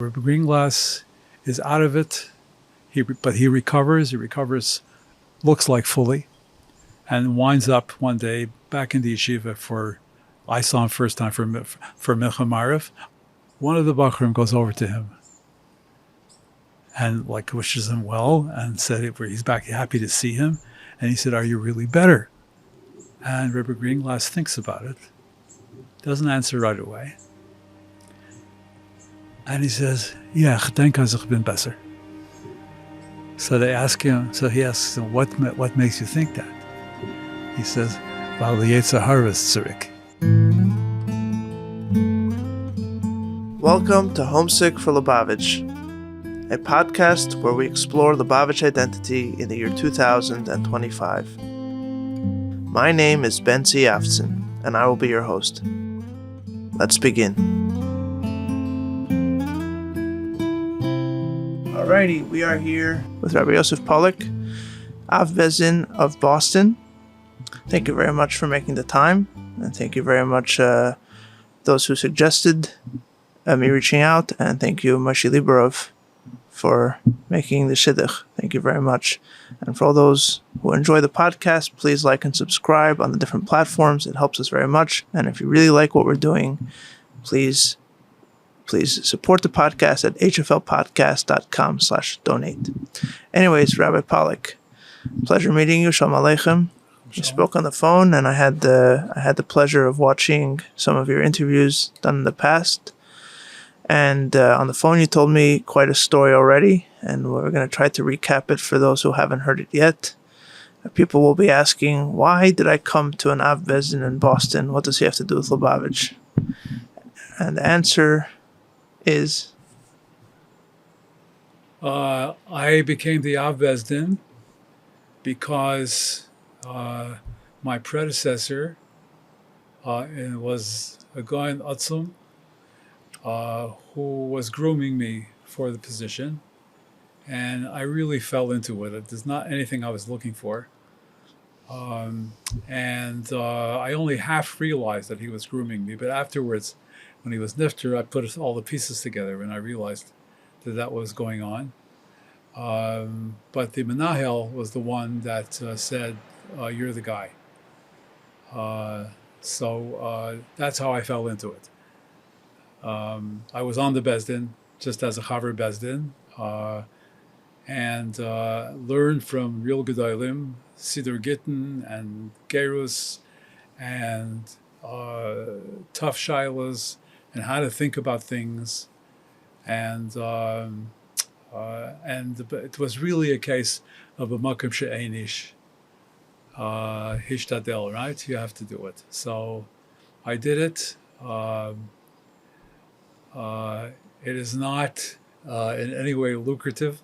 Reb Greenlass is out of it, but he recovers. He recovers, looks like fully, and winds up one day back in the yeshiva I saw him first time for Mincha Maariv. One of the Bachrim goes over to him and wishes him well and said he's back, happy to see him. And he said, "Are you really better?" And Rebbe Greenglass thinks about it, doesn't answer right away. And he says, "Yeah, ich denke, ich bin besser." So he asks him, what makes you think that? He says, "Weil the Yetzer Hara ist zurück." Welcome to Homesick for Lubavitch, a podcast where we explore Lubavitch identity in the year 2025. My name is Benzi Aftzin, and I will be your host. Let's begin. Alrighty, we are here with Rabbi Joseph Polak, Av Beis Din of Boston. Thank you very much for making the time, and thank you very much those who suggested me reaching out, and thank you Moshe Liberov for making the shidduch. Thank you very much. And for all those who enjoy the podcast, please like and subscribe on the different platforms. It helps us very much. And if you really like what we're doing, please support the podcast at hflpodcast.com/donate. Anyways, Rabbi Polak, pleasure meeting you. Shalom Aleichem. We spoke on the phone, and I had the pleasure of watching some of your interviews done in the past. And on the phone, you told me quite a story already, and we're going to try to recap it for those who haven't heard it yet. People will be asking, why did I come to an Av Beis Din in Boston? What does he have to do with Lubavitch? And the answer is? I became the Av Beis Din because my predecessor was a guy in Atzum, who was grooming me for the position, and I really fell into it. There's not anything I was looking for, and I only half realized that he was grooming me, but afterwards, when he was nifter, I put all the pieces together and I realized that was going on. But the Menahel was the one that said, "You're the guy." So that's how I fell into it. I was on the Beis Din just as a Chaver Beis Din, and learned from real Gedolim, Siddur Gittin and Gerus, and tough shilas, and how to think about things, and it was really a case of a makom she'enish hishtadel, right? You have to do it. So I did it. It is not in any way lucrative,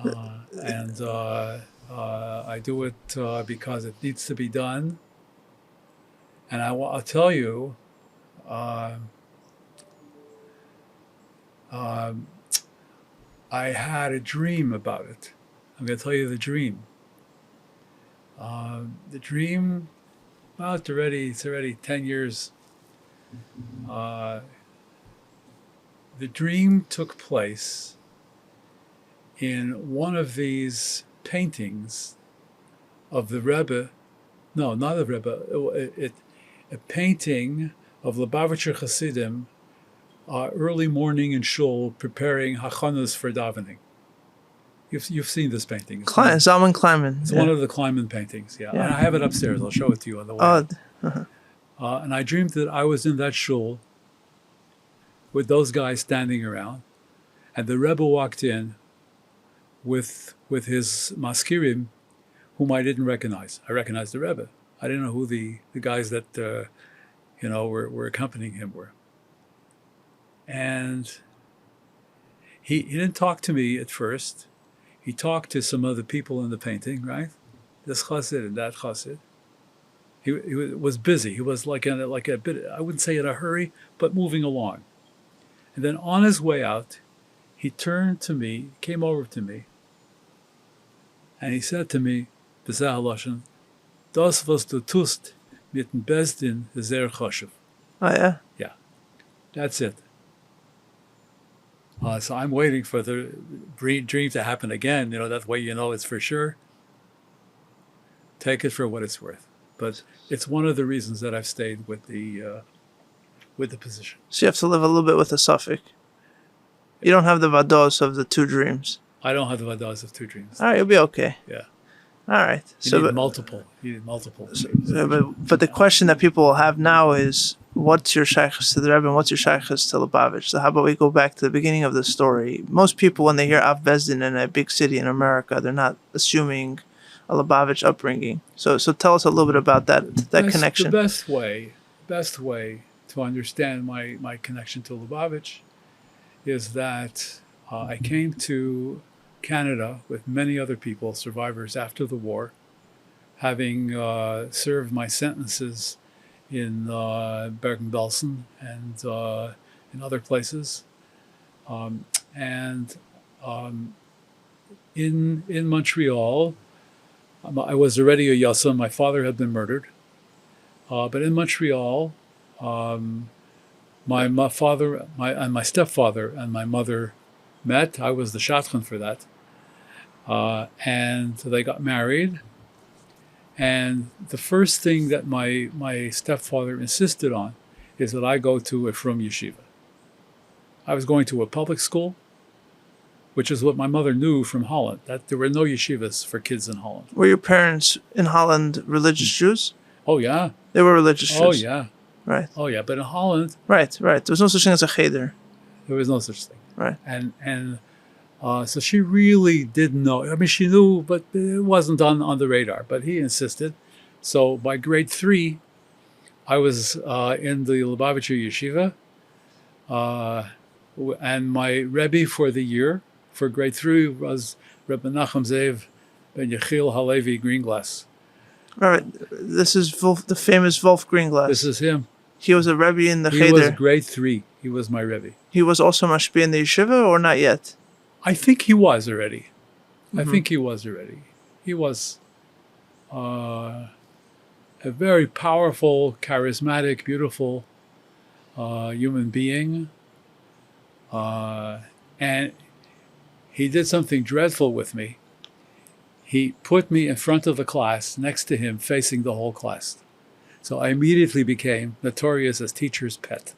and I do it because it needs to be done. And I'll tell you, I had a dream about it. I'm going to tell you the dream. The dream, well, it's already 10 years. The dream took place in one of these paintings of the Rebbe. No, not the Rebbe. A painting of Lubavitcher Chassidim, early morning in shul, preparing hachanos for davening. You've seen this painting. Zalman Kleinman. It's one of the Kleinman paintings, yeah. And I have it upstairs. I'll show it to you on the way. And I dreamed that I was in that shul with those guys standing around, and the Rebbe walked in with his maskirim, whom I didn't recognize. I recognized the Rebbe. I didn't know who the guys that were accompanying him were. And he didn't talk to me at first. He talked to some other people in the painting, right? This chossid and that chossid. He was busy. He was like a bit, I wouldn't say in a hurry, but moving along. And then on his way out, he turned to me, came over to me, and he said to me, "B'zeh haloshen, das was du tust mit dem Beis Din ist sehr choshev." Oh, yeah? Yeah, that's it. So I'm waiting for the dream to happen again. That way it's for sure. Take it for what it's worth. But it's one of the reasons that I've stayed with the position. So you have to live a little bit with the suffix. You don't have the vados of the two dreams. I don't have the vadas of two dreams. All right, you'll be okay. Yeah. All right. You need multiple. Dreams. But the question that people will have now is, what's your shaykhs to the Rebbe and what's your shaykhs to Lubavitch? So how about we go back to the beginning of the story? Most people, when they hear Av Bezdin in a big city in America, they're not assuming a Lubavitch upbringing. So tell us a little bit about that connection. The best way to understand my connection to Lubavitch is that I came to Canada with many other people, survivors after the war, having served my sentences in Bergen-Belsen and in other places. In Montreal, I was already a Yasam. My father had been murdered. But in Montreal, my father and my stepfather and my mother met. I was the chaplain for that. And they got married. And the first thing that my stepfather insisted on is that I go to a frum yeshiva. I was going to a public school, which is what my mother knew from Holland, that there were no yeshivas for kids in Holland. Were your parents in Holland religious Jews? Oh, yeah. They were religious Jews? Oh, yeah. Right. Oh, yeah. But in Holland... Right. There was no such thing as a cheder. There was no such thing. Right. And so she really didn't know. I mean, she knew, but it wasn't on the radar. But he insisted. So by grade 3, I was in the Lubavitcher Yeshiva. And my Rebbe for the year, for grade 3, was Reb Menachem Zev ben Yechiel Halevi Greenglass. Right. This is the famous Volf Greenglass. This is him. He was a Rebbe in the Cheder. He was grade 3. He was my Rebbe. He was also mashpia in the yeshiva, or not yet? I think he was already. I think he was already. He was a very powerful, charismatic, beautiful human being. And he did something dreadful with me. He put me in front of the class, next to him, facing the whole class. So I immediately became notorious as teacher's pet.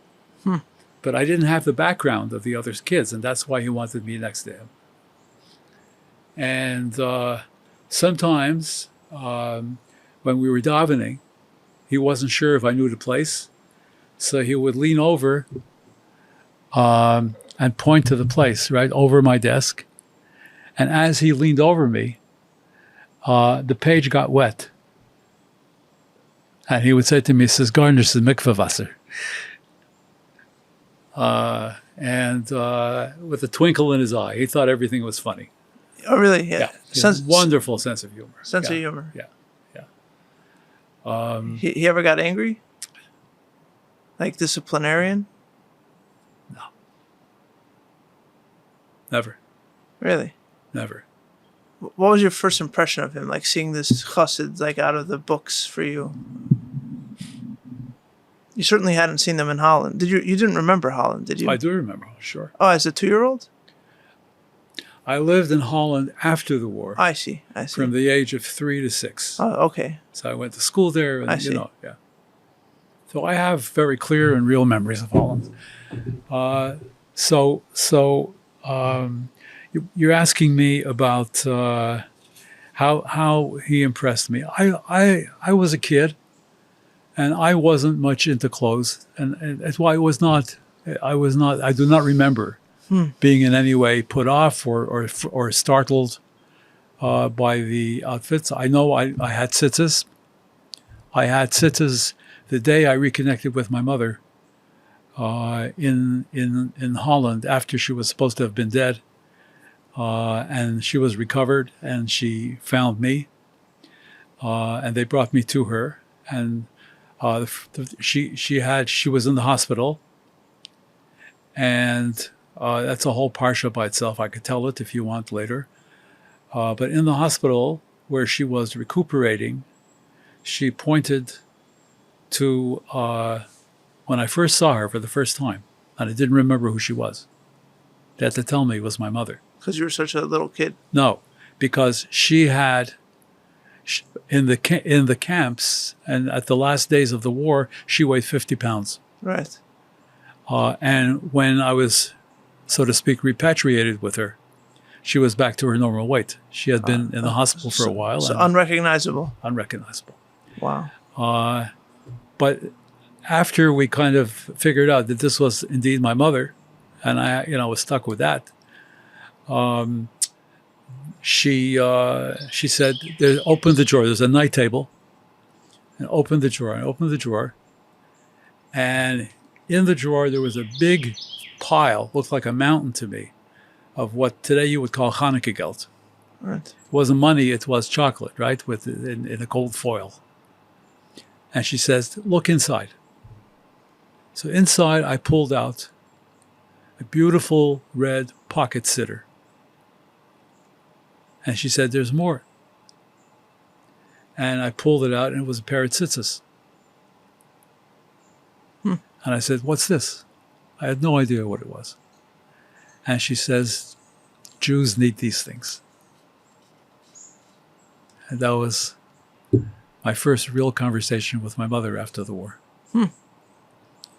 But I didn't have the background of the other kids, and that's why he wanted me next to him. And sometimes when we were davening, he wasn't sure if I knew the place. So he would lean over and point to the place right over my desk. And as he leaned over me, the page got wet. And he would say to me, says, "Garnish the mikveh Wasser." And with a twinkle in his eye, he thought everything was funny. Oh, really? Yeah. Wonderful sense of humor. Sense of humor. Yeah. He ever got angry? Like disciplinarian? No. Never. Really? Never. What was your first impression of him? Like seeing this chossid like out of the books for you? You certainly hadn't seen them in Holland. You didn't remember Holland, did you? I do remember, sure. Oh, as a 2-year-old? I lived in Holland after the war. I see. From the age of 3 to 6. Oh, okay. So I went to school there, and I see. Yeah. So I have very clear and real memories of Holland. You're asking me about how he impressed me. I was a kid, and I wasn't much into clothes, and that's why I do not remember being in any way put off or startled by the outfits. I know I had tzitzis. I had tzitzis the day I reconnected with my mother in Holland after she was supposed to have been dead. And she was recovered, and she found me, and they brought me to her. And she was in the hospital, and that's a whole parsha by itself. I could tell it if you want later. But in the hospital where she was recuperating, she pointed to when I first saw her for the first time, and I didn't remember who she was. They had to tell me it was my mother. Because you were such a little kid. No, because she had in the camps and at the last days of the war, she weighed 50 pounds. Right. And when I was, so to speak, repatriated with her, she was back to her normal weight. She had been in the hospital for a while. So unrecognizable. Unrecognizable. Wow. But after we kind of figured out that this was indeed my mother, and I was stuck with that, she said, open the drawer. There's a night table. And opened the drawer. I opened the drawer. And in the drawer, there was a big pile, looked like a mountain to me, of what today you would call Hanukkah geld. Right. It wasn't money, it was chocolate, right, in a gold foil. And she says, look inside. So inside, I pulled out a beautiful red pocket sitter. And she said, there's more. And I pulled it out, and it was a pair of tzitzis. And I said, what's this? I had no idea what it was. And she says, Jews need these things. And that was my first real conversation with my mother after the war.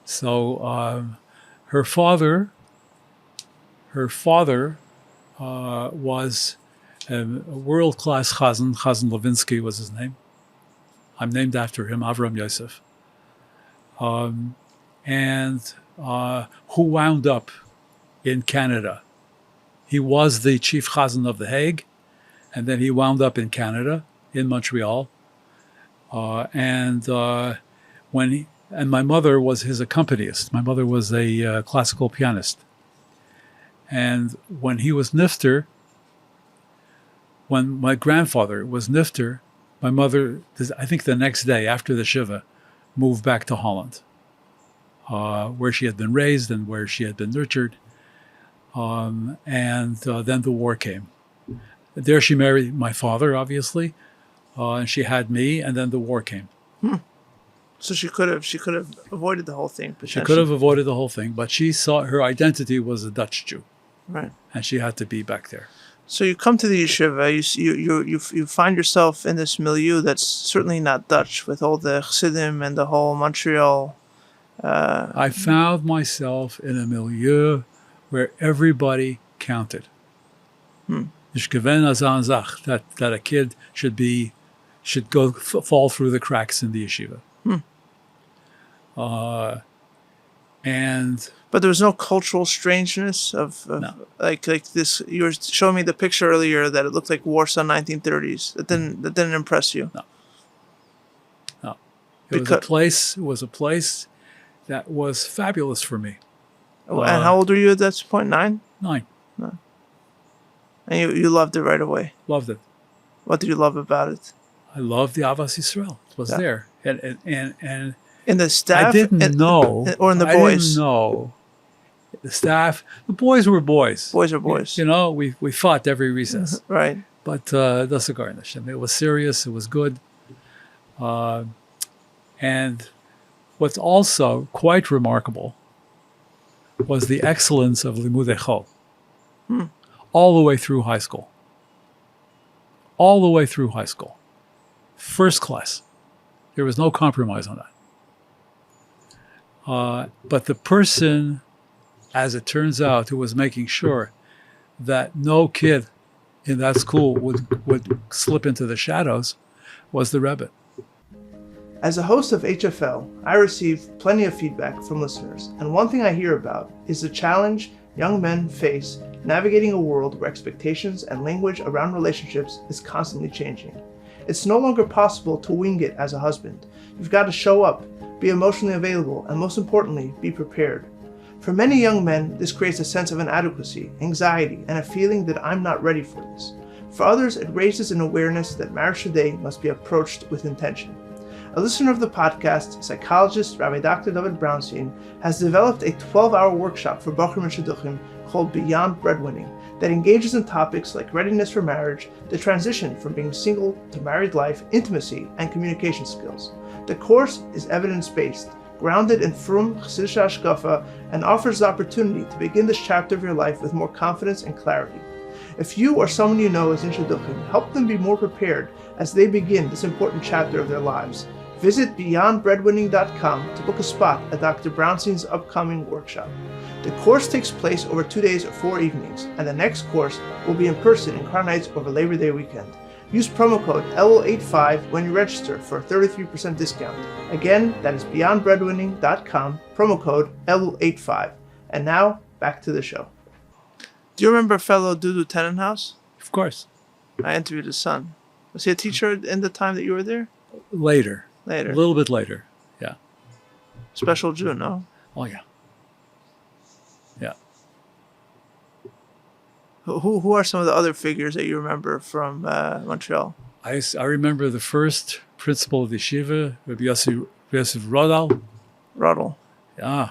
So her father was a world-class chazan Levinsky was his name. I'm named after him, Avram Yosef. And who wound up in Canada. He was the chief chazan of The Hague, and then he wound up in Canada, in Montreal. And my mother was his accompanist. My mother was a classical pianist. And when he was nifter, when my grandfather was nifter, my mother, I think the next day after the Shiva, moved back to Holland, where she had been raised and where she had been nurtured. And then the war came. There she married my father, obviously, and she had me, and then the war came. So she could have avoided the whole thing. She could have avoided the whole thing, but she saw her identity was a Dutch Jew. Right. And she had to be back there. So you come to the yeshiva, you find yourself in this milieu that's certainly not Dutch, with all the chassidim and the whole Montreal. I found myself in a milieu where everybody counted. That a kid should fall through the cracks in the yeshiva. But there was no cultural strangeness of no. like this. You were showing me the picture earlier that it looked like Warsaw 1930s. That didn't impress you. No. It was a place that was fabulous for me. And how old were you at that point? 9? 9. And you loved it right away. Loved it. What did you love about it? I loved the Avas Yisrael. It was there. And in the staff? I didn't know. Or in the boys? I didn't know. The staff, the boys were boys. Boys are boys. We fought every recess. Right. But das garnish. I mean, it was serious. It was good. And what's also quite remarkable was the excellence of Limudei Chol. All the way through high school. All the way through high school. First class. There was no compromise on that. But the person, as it turns out, who was making sure that no kid in that school would slip into the shadows was the Rebbe. As a host of HFL, I receive plenty of feedback from listeners, and one thing I hear about is the challenge young men face navigating a world where expectations and language around relationships is constantly changing. It's no longer possible to wing it as a husband. You've got to show up, be emotionally available, and most importantly, be prepared. For many young men, this creates a sense of inadequacy, anxiety, and a feeling that I'm not ready for this. For others, it raises an awareness that marriage today must be approached with intention. A listener of the podcast, psychologist Rabbi Dr. David Brownstein, has developed a 12-hour workshop for Bochurim and Shidduchim called Beyond Breadwinning that engages in topics like readiness for marriage, the transition from being single to married life, intimacy, and communication skills. The course is evidence-based, grounded in frum Chassidish hashkafa, and offers the opportunity to begin this chapter of your life with more confidence and clarity. If you or someone you know is in shidduchim, help them be more prepared as they begin this important chapter of their lives. Visit beyondbreadwinning.com to book a spot at Dr. Brownstein's upcoming workshop. The course takes place over 2 days or 4 evenings, and the next course will be in person in Crown Heights over Labor Day weekend. Use promo code LO85 when you register for a 33% discount. Again, that is beyondbreadwinning.com, promo code LO85. And now, back to the show. Do you remember fellow Dudu Tenenhaus? Of course. I interviewed his son. Was he a teacher in the time that you were there? Later. A Later. little bit later. Yeah. Special Jew, no? Oh, yeah. Yeah. Who are some of the other figures that you remember from Montreal? I remember the first principal of the Yeshiva, Rabbi Joseph Polak. Ruddle. Yeah.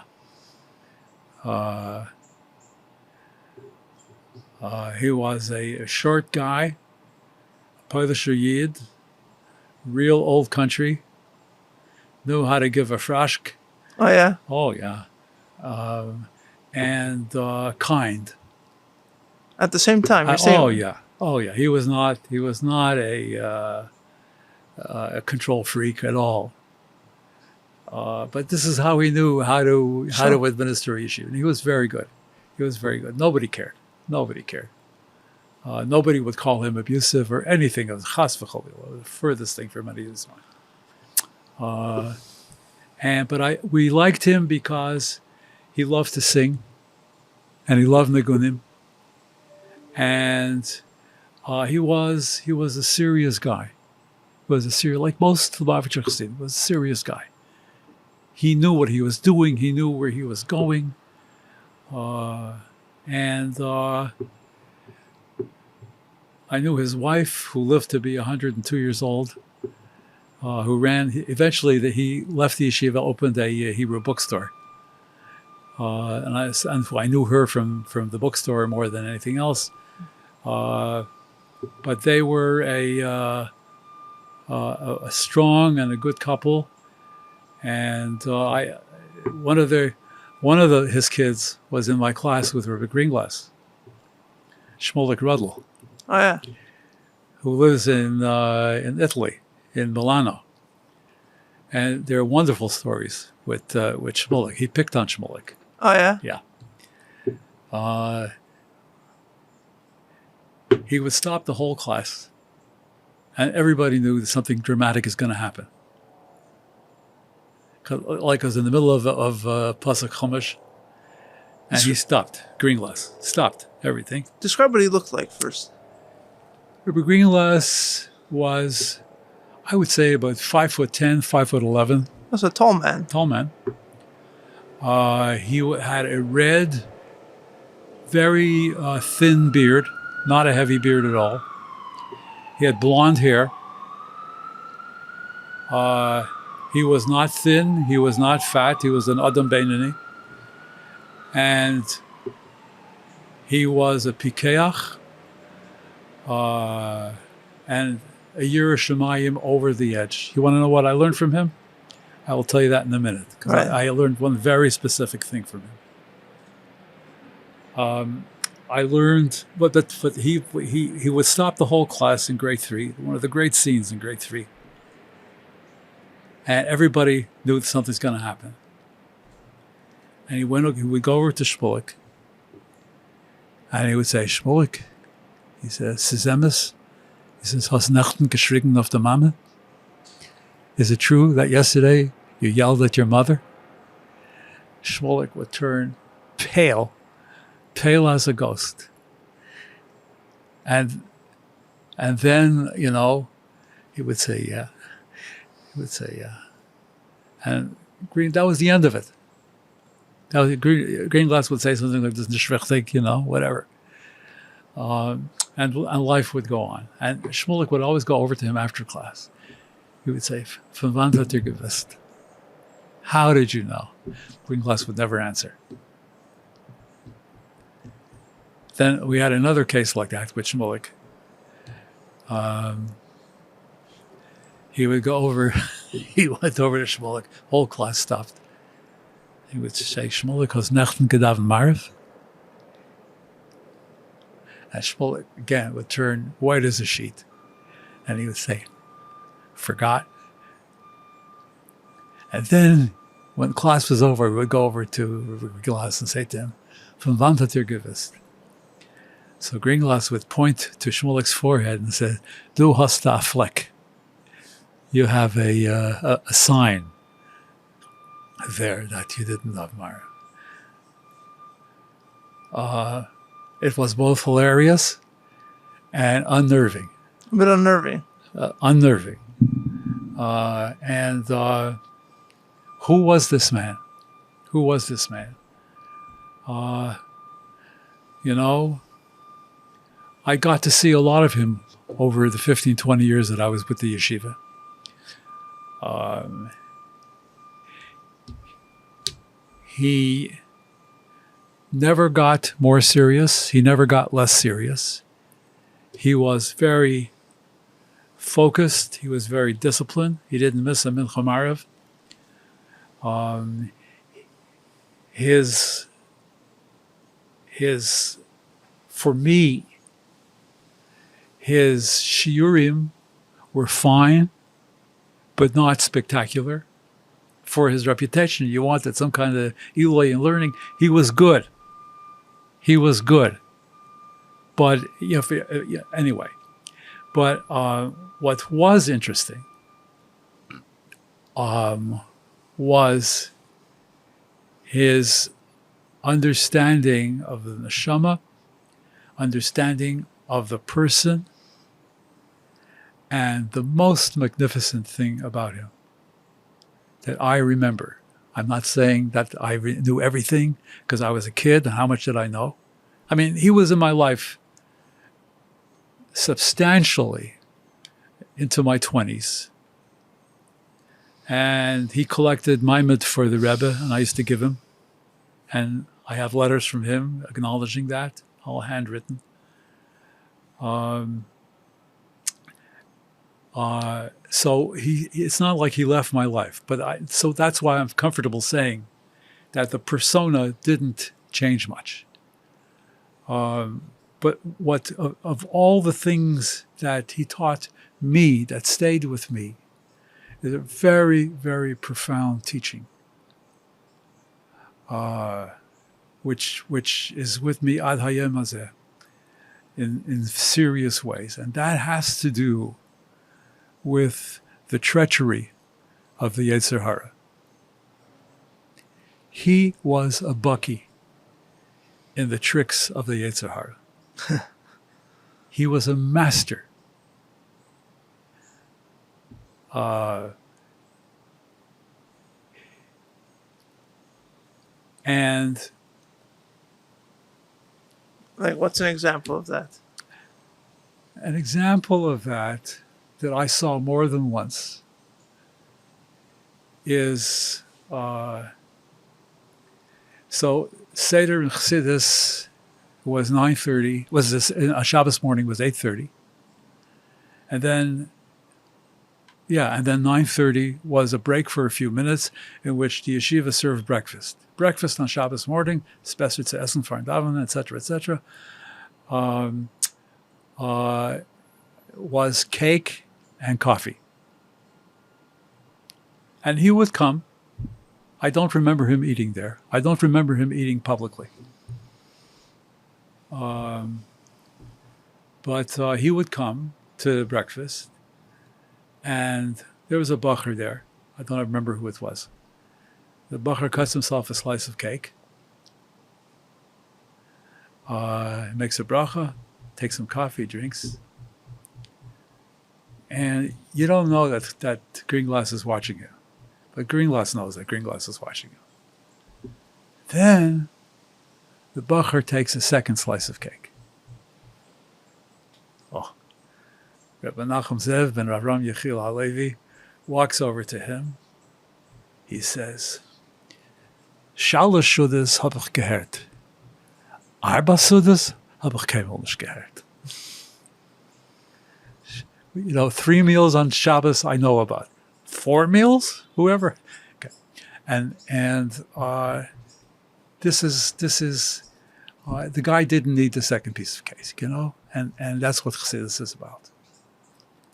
He was a short guy, Polish Yid, real old country, knew how to give a frashk. Oh, yeah? Oh, yeah. And kind. At the same time, you're saying... Oh, yeah. Oh, yeah. He was not a control freak at all. But this is how he knew how to administer Yeshiva. And he was very good. He was very good. Nobody cared. Nobody cared. Nobody would call him abusive or anything of chas v'chol, the furthest thing from any of his mind. But we liked him because he loved to sing, and he loved nigunim, and he was a serious guy. He was like most Lubavitch Chassidim, was a serious guy. He knew what he was doing. He knew where he was going. I knew his wife, who lived to be 102 years old, eventually he left the yeshiva, opened a Hebrew bookstore. And I knew her from the bookstore more than anything else. But they were a strong and a good couple. And one of his kids was in my class with Rebbe Greenlass, Shmulik Rudl. Oh, yeah. Who lives in Italy, in Milano. And there are wonderful stories with Shmulik. He picked on Shmulik. Oh, yeah? Yeah. He would stop the whole class, and everybody knew that something dramatic is going to happen. Like I was in the middle of Pasuk Chumash, and he stopped. Greenlass stopped everything. Describe what he looked like first. Reb Greenlass was, I would say, about 5'10", 5'11". That's a tall man. Tall man. He had a red, very thin beard, not a heavy beard at all. He had blonde hair. He was not thin. He was not fat. He was an Adam Beinani. And he was a pikeach. And a Yirah Shamayim over the edge. You want to know what I learned from him? I will tell you that in a minute, because right. I learned one very specific thing from him. I learned, but he would stop the whole class in grade 3. One of the great scenes in grade 3, and everybody knew that something's going to happen. And he would go over to Shmulik, and he would say, Shmulik. He says, Sizemis. He says, Hast Nachten geschrien auf der Mama? Is it true that yesterday you yelled at your mother? Shmulik would turn pale as a ghost. And then, he would say, yeah. He would say, yeah. And that was the end of it. Greenglass would say something like this, whatever. And life would go on. And Shmulik would always go over to him after class. He would say, Von wann hat gewusst? How did you know? Greenglass would never answer. Then we had another case like that with Shmulik. He would go over, he went over to Shmulik, whole class stopped. He would say, Shmulik has nechten gedaven marv. And Shmulik, again, would turn white as a sheet. And he would say, forgot. And then, when class was over, we would go over to Reb Greenlass and say to him, Von wann hat gewusst? So Greenglass would point to Shmulik's forehead and say, Du hast a fleck. You have a sign there that you didn't admire. It was both hilarious and unnerving. A bit unnerving. Unnerving. Who was this man? Who was this man? I got to see a lot of him over the 15, 20 years that I was with the yeshiva. He never got more serious. He never got less serious. He was very focused. He was very disciplined. He didn't miss a mincha marav. For me, his shiurim were fine, but not spectacular. For his reputation, you wanted some kind of Eloi in learning. He was good. He was good. But anyway. But what was interesting was his understanding of the neshama, understanding of the person, and the most magnificent thing about him that I remember. I'm not saying that I knew everything because I was a kid and how much did I know? I mean, he was in my life substantially into my 20s. And he collected Maimid for the Rebbe, and I used to give him. And I have letters from him acknowledging that, all handwritten. So it's not like he left my life, so that's why I'm comfortable saying that the persona didn't change much. But what of all the things that he taught me that stayed with me is a very, very profound teaching, which is with me ad hayom hazeh in serious ways, and that has to do with the treachery of the Yetzer Hara. He was a bucky in the tricks of the Yetzer Hara. He was a master. And like, what's an example of that? An example of that I saw more than once is so Seder in Chassidus was 9:30. Was this on Shabbos morning was 8:30, and then 9:30 was a break for a few minutes in which the yeshiva served breakfast. Breakfast on Shabbos morning, special to Essen for Daven, etc., etc. Was cake and coffee. And he would come. I don't remember him eating there. I don't remember him eating publicly. But he would come to breakfast, and there was a bacher there. I don't remember who it was. The bacher cuts himself a slice of cake, makes a bracha, takes some coffee, drinks. And you don't know that Greenglass is watching you. But Greenglass knows that Greenglass is watching you. Then the bacher takes a second slice of cake. Oh. Rebbe Nachum Zev ben Avram Yechiel Halevi walks over to him. He says, Shalosh Shudas hab ich gehört. Arba Shudas hab ich keinmal nicht gehört. 3 meals on Shabbos I know about. 4 meals? Whoever. Okay. and this is the guy didn't need the second piece of cake, and that's what Chassidus is about.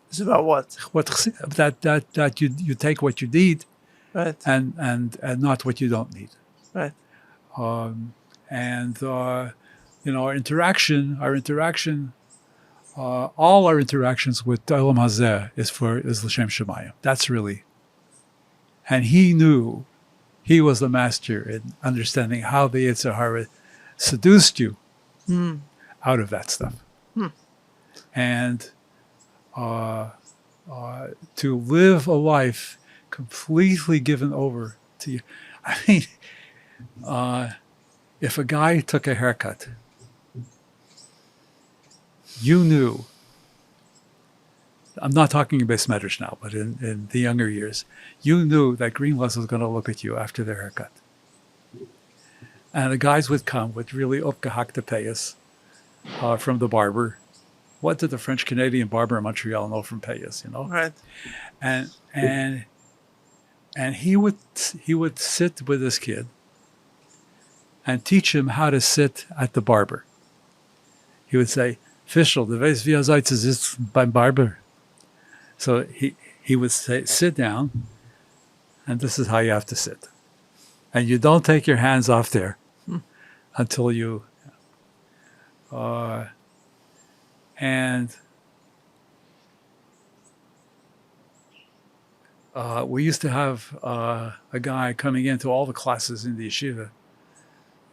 It's about what? That you take what you need, Right. and not what you don't need. Right. Our interaction, all our interactions with Olam Hazeh is L'Shem Shemayim. That's really, and he knew, he was the master in understanding how the Yetzer Hara seduced you out of that stuff, and to live a life completely given over to you. I mean, if a guy took a haircut, you knew, I'm not talking about Beis Medrash now, but in the younger years, you knew that Greenlass was going to look at you after their haircut. And the guys would come with really upgehakte payas from the barber. What did the French-Canadian barber in Montreal know from payas, Right. And he would sit with this kid and teach him how to sit at the barber. He would say, Fischl, du weißt, wie Zeit es ist beim Barber. So he would say, sit down, and this is how you have to sit. And you don't take your hands off there until you... we used to have a guy coming into all the classes in the yeshiva.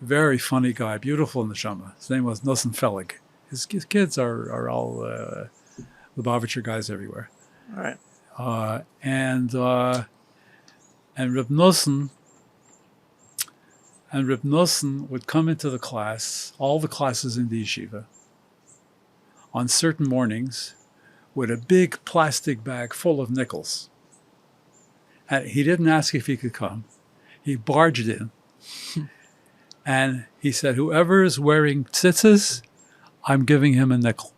Very funny guy, beautiful in the Shama. His name was Nosson Felig. His kids are all Lubavitcher guys everywhere. All right. And Reb Nosson would come into the class, all the classes in the yeshiva, on certain mornings with a big plastic bag full of nickels. And he didn't ask if he could come. He barged in. And he said, whoever is wearing tzitzis, I'm giving him a nickel.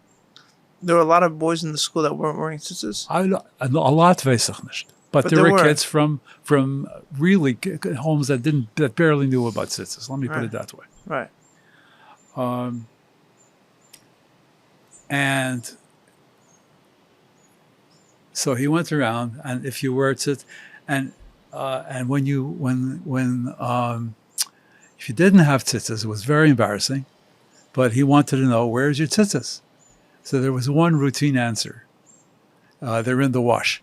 There were a lot of boys in the school that weren't wearing tzitzis? A lot weiß ich nicht. But there were kids from really homes that barely knew about tzitzis. Let me put it that way. Right. And so he went around, and if you were tzitz, and when if you didn't have tzitzis, it was very embarrassing. But he wanted to know, where's your tzitzis? So there was one routine answer. They're in the wash.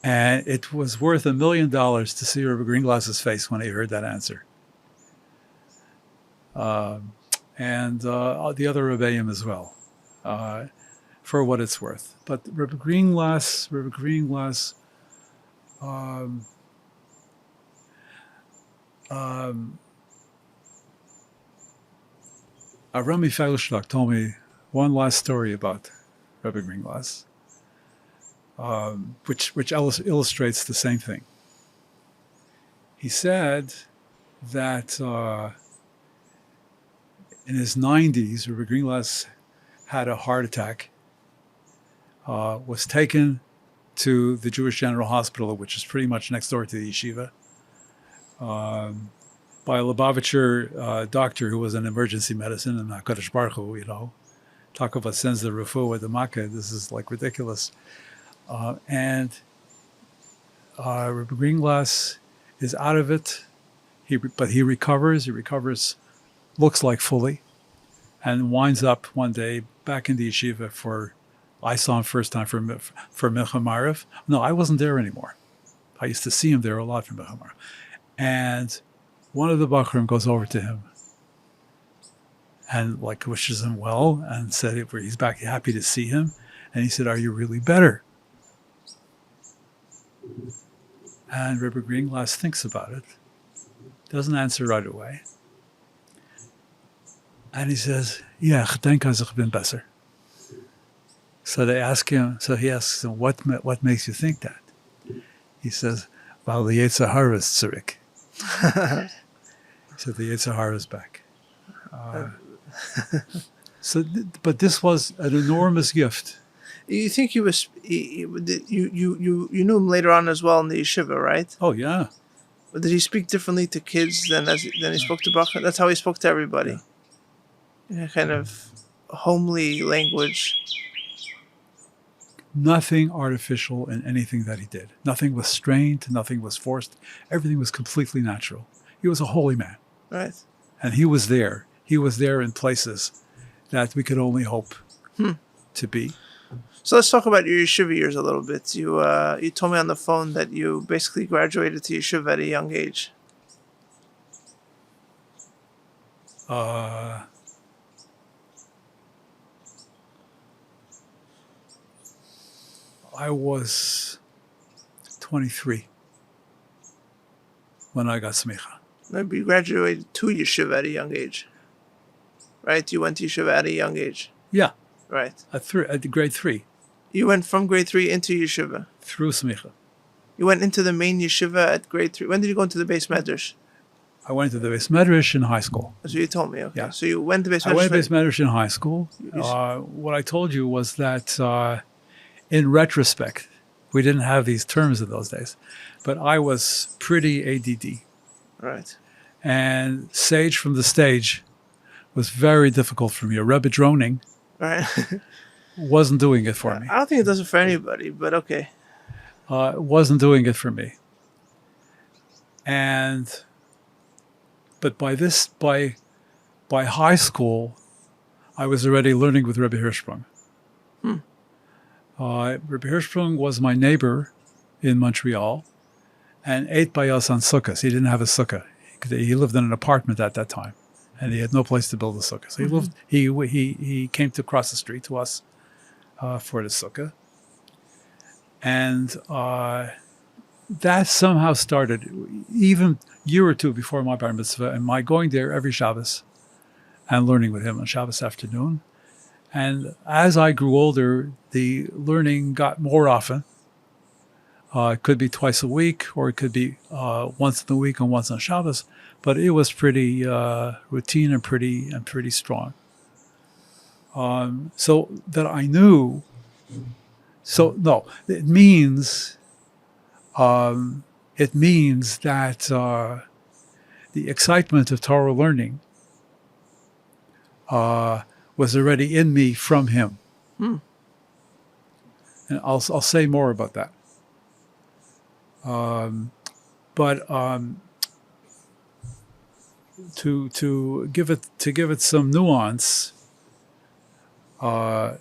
And it was worth $1 million to see Reb Greenglass's face when he heard that answer. And the other Rebbeim as well, for what it's worth. But Reb Greenlass, Rami Fegelstock told me one last story about Rebbe Greenlass, which illustrates the same thing. He said that in his 90s, Rebbe Greenlass had a heart attack, was taken to the Jewish General Hospital, which is pretty much next door to the yeshiva, by a Lubavitcher doctor who was in emergency medicine, and HaKadosh Baruch Hu, talk about sends the refuah with the makkah. This is like ridiculous. And Rebbe Greenlass is out of it, but he recovers, looks like fully, and winds up one day back in the yeshiva I saw him first time for Mincha Maariv. No, I wasn't there anymore. I used to see him there a lot for Mincha Maariv. And one of the Bachrim goes over to him and wishes him well and said he's back, happy to see him. And he said, "Are you really better?" And Rebbe Greenglass thinks about it, doesn't answer right away. And he says, "Yeah, ich denke, ich bin besser." So he asks him, what makes you think that? He says, "Weil the Yetzer Hara is zurück." So the Yetzer Hara is back. But this was an enormous gift. You think he was? You knew him later on as well in the yeshiva, right? Oh, yeah. But did he speak differently to kids than he spoke to Bachar? That's how he spoke to everybody. In a kind of homely language. Nothing artificial in anything that he did. Nothing was strained. Nothing was forced. Everything was completely natural. He was a holy man. Right. And he was there. He was there in places that we could only hope to be. So let's talk about your yeshiva years a little bit. You told me on the phone that you basically graduated to yeshiva at a young age. I was 23 when I got smicha. Maybe you graduated to yeshiva at a young age. Right? You went to yeshiva at a young age. Yeah, Right. at grade 3 You went from grade 3 into yeshiva. through smicha. You went into the main yeshiva at grade 3. When did you go into the Beis Medrash? I went to the Beis Medrash in high school. That's what you told me. Okay. Yeah. So you went to Beis Medrash. I went to Beis Medrash in high school. What I told you was that in retrospect, we didn't have these terms in those days, but I was pretty ADD. Right. And sage from the stage was very difficult for me. A Rebbe droning Right. wasn't doing it for me. I don't think it does it for anybody, but okay. Wasn't doing it for me. But by high school, I was already learning with Rebbe Hirschsprung. Rebbe Hirschsprung was my neighbor in Montreal and ate by us on sukkahs. He didn't have a sukkah. He lived in an apartment at that time, and he had no place to build a sukkah. So he came to cross the street to us for the sukkah. And that somehow started, even a year or two before my bar mitzvah, and my going there every Shabbos and learning with him on Shabbos afternoon. And as I grew older, the learning got more often. It could be twice a week, or it could be once in the week and once on Shabbos, but it was pretty routine and pretty strong. So that I knew. So no, it means that the excitement of Torah learning was already in me from him. And I'll say more about that. But to give it some nuance, I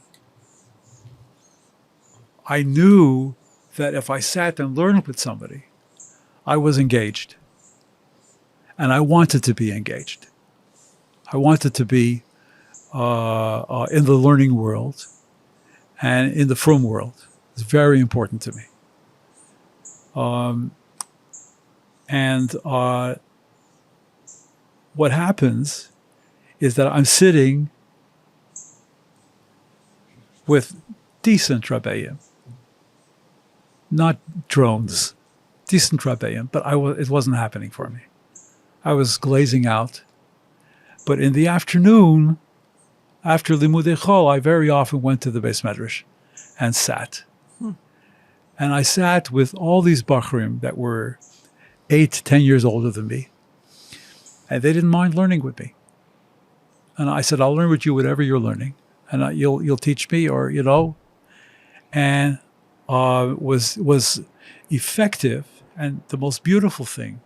knew that if I sat and learned with somebody, I was engaged. And I wanted to be engaged. I wanted to be in the learning world and in the frum world. It's very important to me. What happens is that I'm sitting with decent Rabbeim, not drones, decent Rabbeim, but it wasn't happening for me. I was glazing out. But in the afternoon, after Limudei Chol, I very often went to the Beis Medrash and sat. And I sat with all these Bachrim that were 8, 10 years older than me. And they didn't mind learning with me. And I said, I'll learn with you whatever you're learning. And you'll teach me, or, And was effective. And the most beautiful thing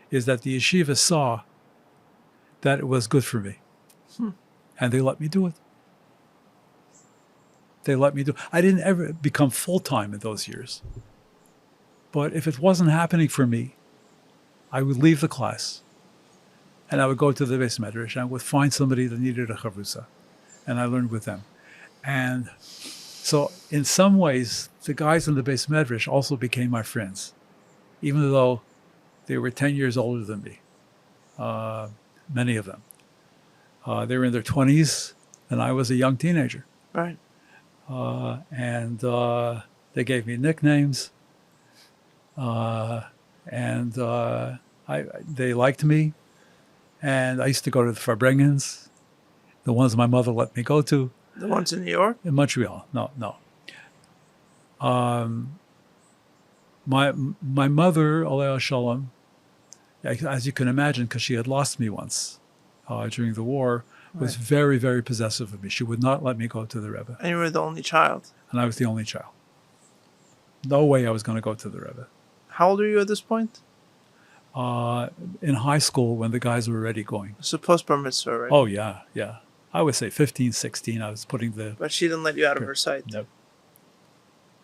is that the yeshiva saw that it was good for me. And they let me do it. They let me do it. I didn't ever become full-time in those years. But if it wasn't happening for me, I would leave the class. And I would go to the Beis Medrash and I would find somebody that needed a chavrusa. And I learned with them. And so in some ways, the guys in the Beis Medrash also became my friends, even though they were 10 years older than me, many of them. They were in their 20s, and I was a young teenager. Right. And they gave me nicknames, and they liked me. And I used to go to the Farbrengens, the ones my mother let me go to. The ones in New York? In Montreal. No. My mother, Alei Shalom, as you can imagine, because she had lost me once during the war, was Right. very, very possessive of me. She would not let me go to the Rebbe. And you were the only child. And I was the only child. No way I was going to go to the Rebbe. How old are you at this point? In high school, when the guys were already going. So post bar mitzvah, right? Oh, yeah, yeah. I would say 15, 16, I was putting the... But she didn't let you out of her sight.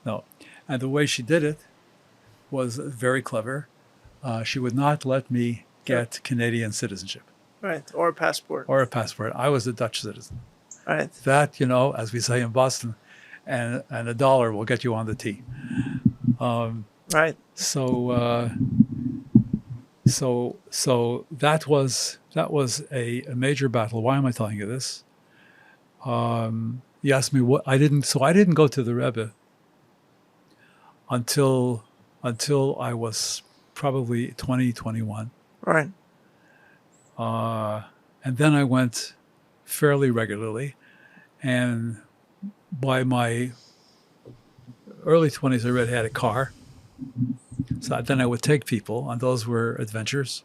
No. And the way she did it was very clever. She would not let me get Canadian citizenship. Right. Or a passport. Or a passport. I was a Dutch citizen. Right. That, as we say in Boston, and $1 will get you on the tee. Right. So that was a major battle. Why am I telling you this? You asked me what I didn't go to the Rebbe until I was probably 20, 21. Right. And then I went fairly regularly, and by my early 20s, I already had a car. So then I would take people, and those were adventures.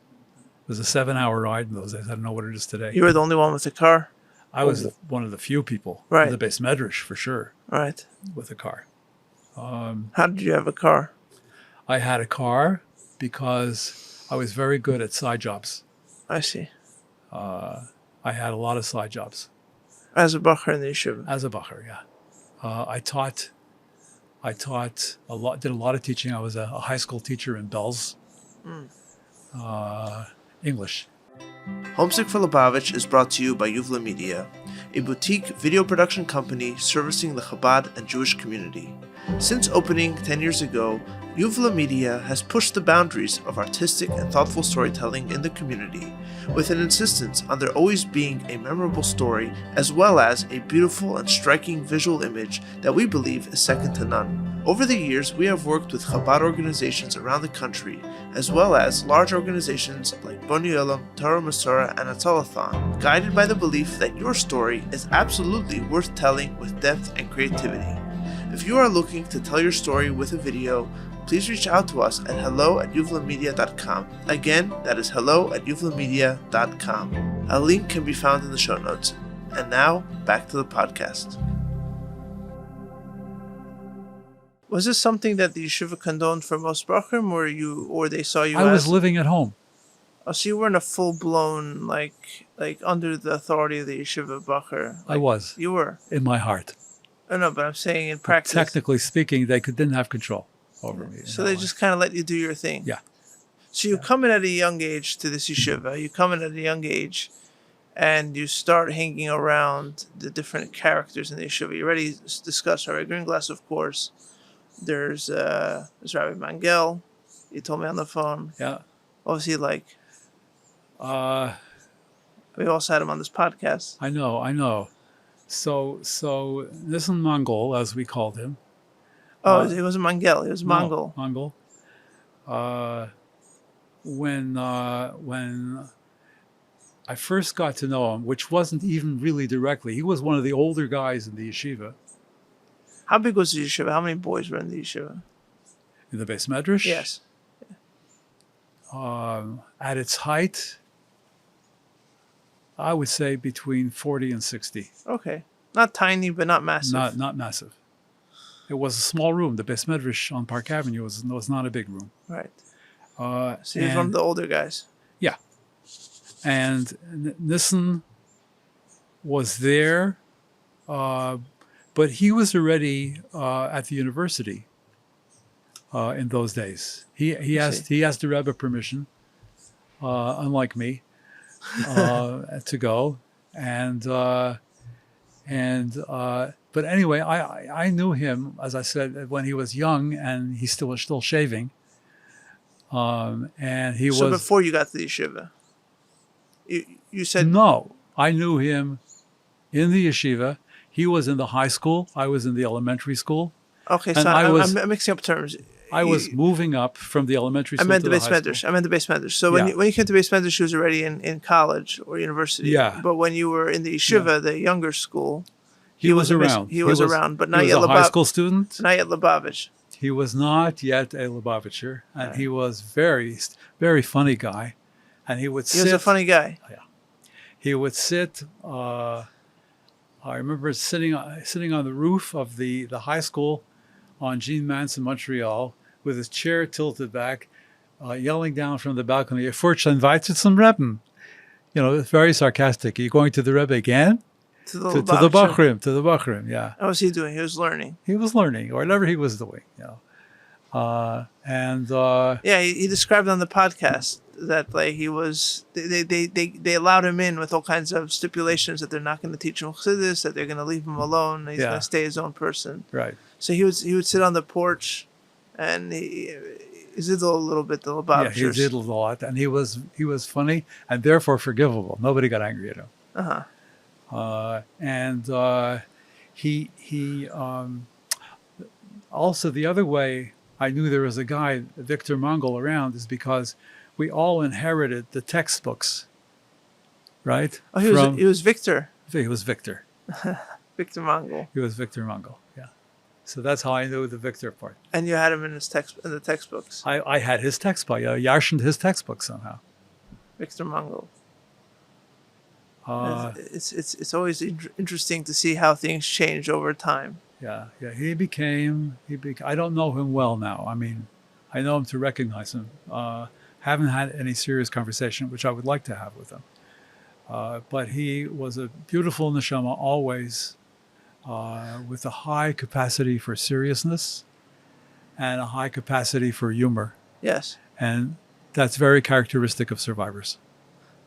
It was a 7-hour ride in those days. I don't know what it is today. You were the only one with a car? I was one of the few people Right. in the Beis Medrash, for sure, Right. with a car. How did you have a car? I had a car because I was very good at side jobs. I see. I had a lot of side jobs. As a bacher in the yeshiva? As a bacher, yeah. I taught a lot, did a lot of teaching. I was a high school teacher in Bells, English. Homesick for Lubavitch is brought to you by Yuvla Media, a boutique video production company servicing the Chabad and Jewish community. Since opening 10 years ago, Yuvla Media has pushed the boundaries of artistic and thoughtful storytelling in the community, with an insistence on there always being a memorable story as well as a beautiful and striking visual image that we believe is second to none. Over the years, we have worked with Chabad organizations around the country, as well as large organizations like Boni Olam, Torah Masora, and Atzalathon, guided by the belief that your story is absolutely worth telling with depth and creativity. If you are looking to tell your story with a video, please reach out to us at hello@yuvlamedia.com. Again, that is hello@yuvlamedia.com. A link can be found in the show notes. And now, back to the podcast. Was this something that the yeshiva condoned for most brachim, or they saw you I was living at home. Oh, so you weren't a full-blown, like under the authority of the yeshiva bacher? I was. You were? In my heart. Oh, no, but I'm saying in practice. Technically speaking, they didn't have control over me. So they just kind of let you do your thing. Yeah. So you come in at a young age to this yeshiva. You come in at a young age, and you start hanging around the different characters in the yeshiva. You already discussed Reb Greenlass, of course. There's Rabbi Mangel. You told me on the phone. Yeah. What was he like? We also had him on this podcast. I know. So Nissan Mongol, as we called him. Oh, he wasn't Mangel. He was Mongol. Mongol. When I first got to know him, which wasn't even really directly, he was one of the older guys in the yeshiva. How big was the yeshiva? How many boys were in the yeshiva? In the Beis Medrash? Yes. At its height, I would say between 40 and 60. Okay. Not tiny, but not massive. Not massive. It was a small room. The Beis Medrash on Park Avenue was not a big room. Right. So he was one of the older guys. Yeah. And Nissen was there, but he was already at the university in those days. He asked the Rebbe permission, unlike me, to go. But anyway, I knew him, as I said, when he was young, and he was still shaving. And he was. So before you got to the yeshiva, you said no. I knew him in the yeshiva. He was in the high school. I was in the elementary school. Okay, so I'm mixing up terms. I was moving up from the elementary school. I meant to the the Beis high Medrash. school. I meant the Beis Medrash. So when you came to Beis Medrash, he was already in college or university. Yeah. But when you were in the yeshiva, the younger school, He was around. He was around, but not he was yet a high school student. Not yet Lubavitch. He was not yet a Lubavitcher, and Right. he was very funny guy. And he would sit. He was a funny guy. He would sit. I remember sitting on the roof of the high school on Jean Mance in Montreal with his chair tilted back, yelling down from the balcony, "Furch invited some Rebbe." You know, very sarcastic. Are you going to the Rebbe again? To the To the Bachrim, yeah. How was he doing? He was learning. He was learning, or whatever he was doing, you know. He described on the podcast that like he was they allowed him in with all kinds of stipulations that they're not going to teach him chossidus, that they're going to leave him alone, he's going to stay his own person. Right. So he would sit on the porch, and he did a little bit the Lubavitchers. Yeah, he did a lot, and he was funny and therefore forgivable. Nobody got angry at him. He also, the other way I knew there was a guy, Victor Mongol, around is because we all inherited the textbooks, right? Oh, he was Victor. He was Victor. Victor Mongol. He was Victor Mongol, yeah. So that's how I knew the Victor part. And you had him in the textbooks. I had his textbook. I yarshened his textbook somehow. Victor Mongol. It's always interesting to see how things change over time. Yeah. He became. I don't know him well now. I mean, I know him to recognize him. Haven't had any serious conversation, which I would like to have with him. But he was a beautiful neshama, always, with a high capacity for seriousness and a high capacity for humor. Yes. And that's very characteristic of survivors.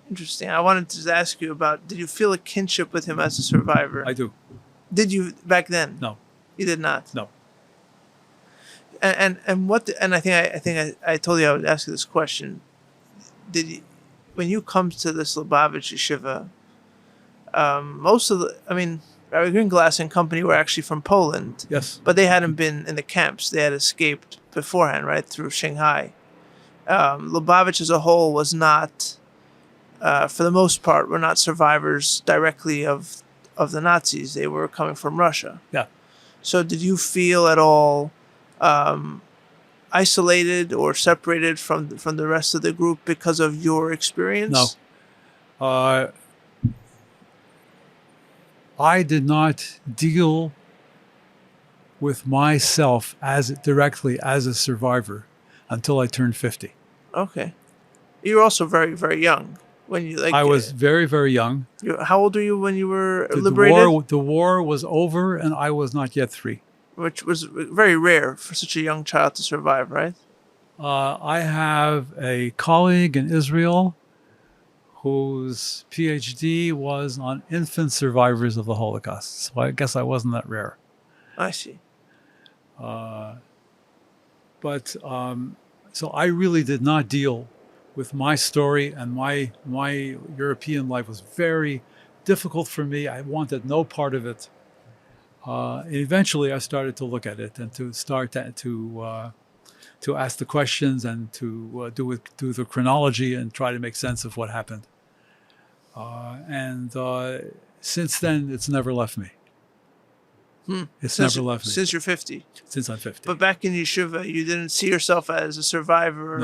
Interesting. I wanted to ask you about, did you feel a kinship with him as a survivor? I do. Did you back then? No. You did not? No. And I think I told you I would ask you this question. When you come to this Lubavitch Yeshiva, Rabbi Greenglass and company were actually from Poland. Yes. But they hadn't been in the camps. They had escaped beforehand, right, through Shanghai. Lubavitch as a whole was not, for the most part, were not survivors directly of the Nazis. They were coming from Russia. Yeah. So did you feel at all isolated or separated from the rest of the group because of your experience? No. I did not deal with myself directly as a survivor until I turned 50. Okay. You were also very, very young when you I was very, very young. How old were you when you were liberated? The war was over, and I was not yet 3. Which was very rare for such a young child to survive, right? I have a colleague in Israel whose PhD was on infant survivors of the Holocaust. So I guess I wasn't that rare. I see. So I really did not deal with my story, and my European life was very difficult for me. I wanted no part of it. Eventually, I started to look at it and to start to ask the questions and to do the chronology and try to make sense of what happened. Since then, it's never left me. It's never left me. Since you're 50? Since I'm 50. But back in Yeshiva, you didn't see yourself as a survivor?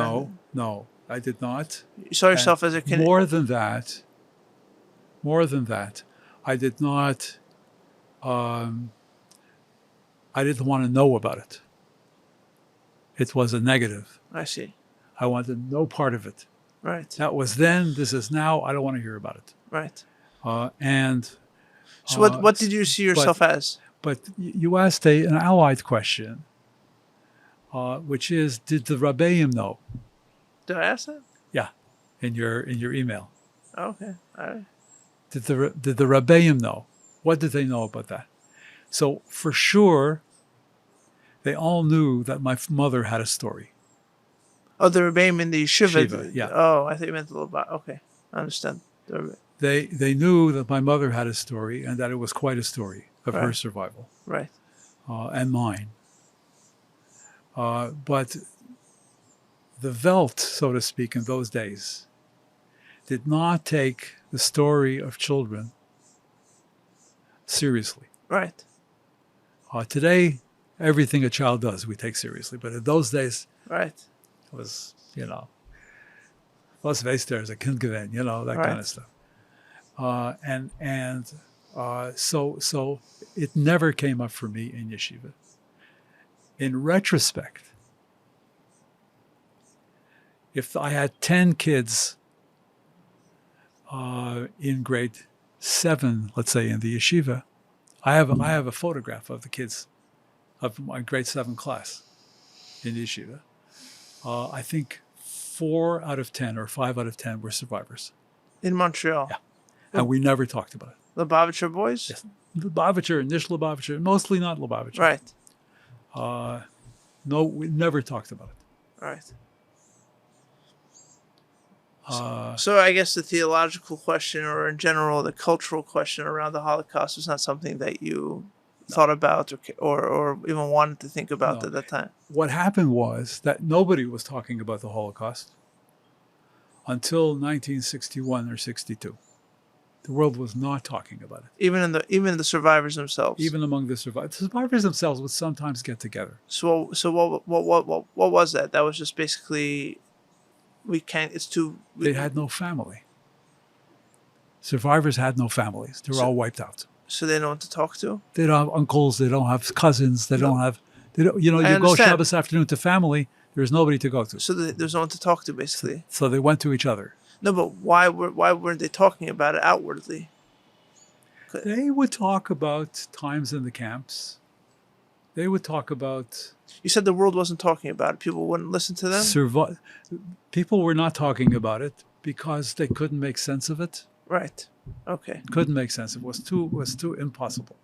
No, I did not. You saw yourself as a... More than that, I did not... I didn't want to know about it. It was a negative. I see. I wanted no part of it. Right. That was then. This is now. I don't want to hear about it. Right. So what did you see yourself as? But you asked an allied question, which is, did the Rabbeim know? Did I ask that? Yeah, in your email. Okay. All right. Did the Rabbeim know? What did they know about that? So for sure, they all knew that my mother had a story. Oh, the Rebbe in the Yeshiva? Yeah. Oh, I thought you meant the little... Okay, I understand. They knew that my mother had a story and that it was quite a story of her survival. Right. And mine. But the Welt, so to speak, in those days, did not take the story of children seriously. Right. Today, everything a child does, we take seriously. But in those days, Right. it was, was weiß der, a Kind gewesen, that kind of stuff. So it never came up for me in yeshiva. In retrospect, if I had 10 kids in grade 7, let's say in the yeshiva, I have a photograph of the kids of my grade 7 class in the yeshiva. I think 4 out of 10 or 5 out of 10 were survivors. In Montreal. Yeah. And we never talked about it. Lubavitcher boys? Yes. Lubavitcher, Nish Lubavitcher, mostly not Lubavitcher. Right. No, we never talked about it. Right. So I guess the theological question, or in general the cultural question around the Holocaust, was not something that you thought about or even wanted to think about at that time. What happened was that nobody was talking about the Holocaust until 1961 or 62. The world was not talking about it. Even the survivors themselves. Even among the survivors themselves would sometimes get together. So what was that? That was just basically They had no family. Survivors had no families. They were all wiped out. So they know what to talk to? They don't have uncles. They don't have cousins. They don't have. You go Shabbos afternoon to family. There's nobody to go to. So there's no one to talk to, basically. So they went to each other. No, but why weren't they talking about it outwardly? They would talk about times in the camps. They would talk about. You said the world wasn't talking about it. People wouldn't listen to them? People were not talking about it because they couldn't make sense of it. Right. Okay. Couldn't make sense. It was too impossible.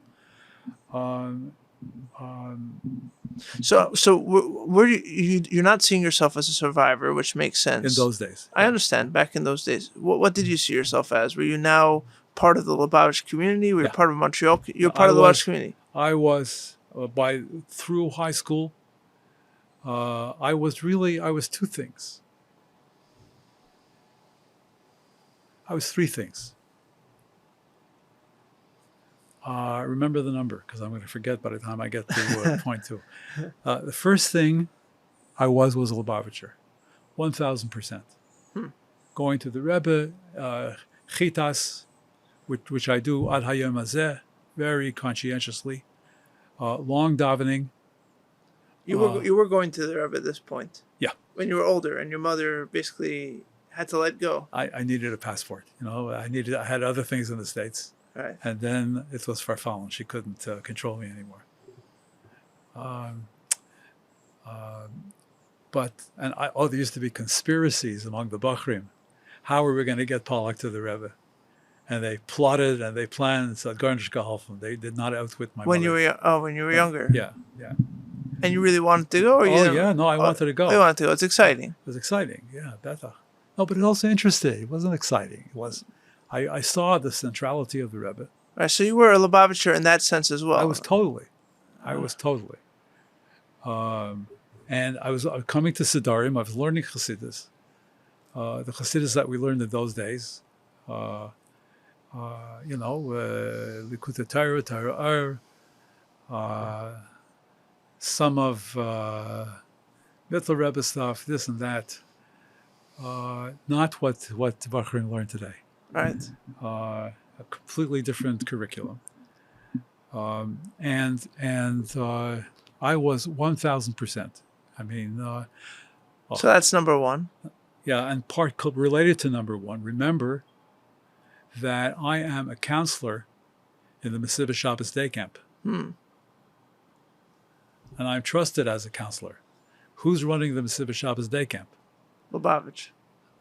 So were you're not seeing yourself as a survivor, which makes sense. In those days. I understand. Back in those days. What did you see yourself as? Were you now part of the Lubavitch community? Were you part of Montreal? You're part of the Lubavitch community. I was through high school. I was two things. I was three things. Remember the number, because I'm going to forget by the time I get to point two. The first thing I was a Lubavitcher, 1,000%. Going to the Rebbe, chitas, which I do ad hayom hazeh, very conscientiously. Long davening. You were going to the Rebbe at this point. Yeah. When you were older, and your mother basically had to let go. I needed a passport. I had other things in the States. Right. And then it was farfallen. She couldn't control me anymore. There used to be conspiracies among the Bachrim. How were we going to get Polak to the Rebbe? And they plotted and they planned. So Garnish geholfen. They did not outwit my mother. When you were younger. Yeah. And you really wanted to go? Or I wanted to go. You wanted to go. It's exciting. It was exciting. Yeah, better. No, but it also interesting. It wasn't exciting. It was. I saw the centrality of the Rebbe. Right, so you were a Lubavitcher in that sense as well. I was totally. And I was coming to Siddharim. I was learning Chassidus. The Chassidus that we learned in those days. Likutei Torah, Torah Ar, some of Mittler Rebbe stuff, this and that. Not what Bachrim learned today. Right. A completely different curriculum. And I was 1,000%. I mean. So that's number one. Yeah, and part related to number one. Remember that I am a counselor in the Mesiva Shabbos Day Camp. And I'm trusted as a counselor. Who's running the Mesiva Shabbos Day Camp? Lubavitch.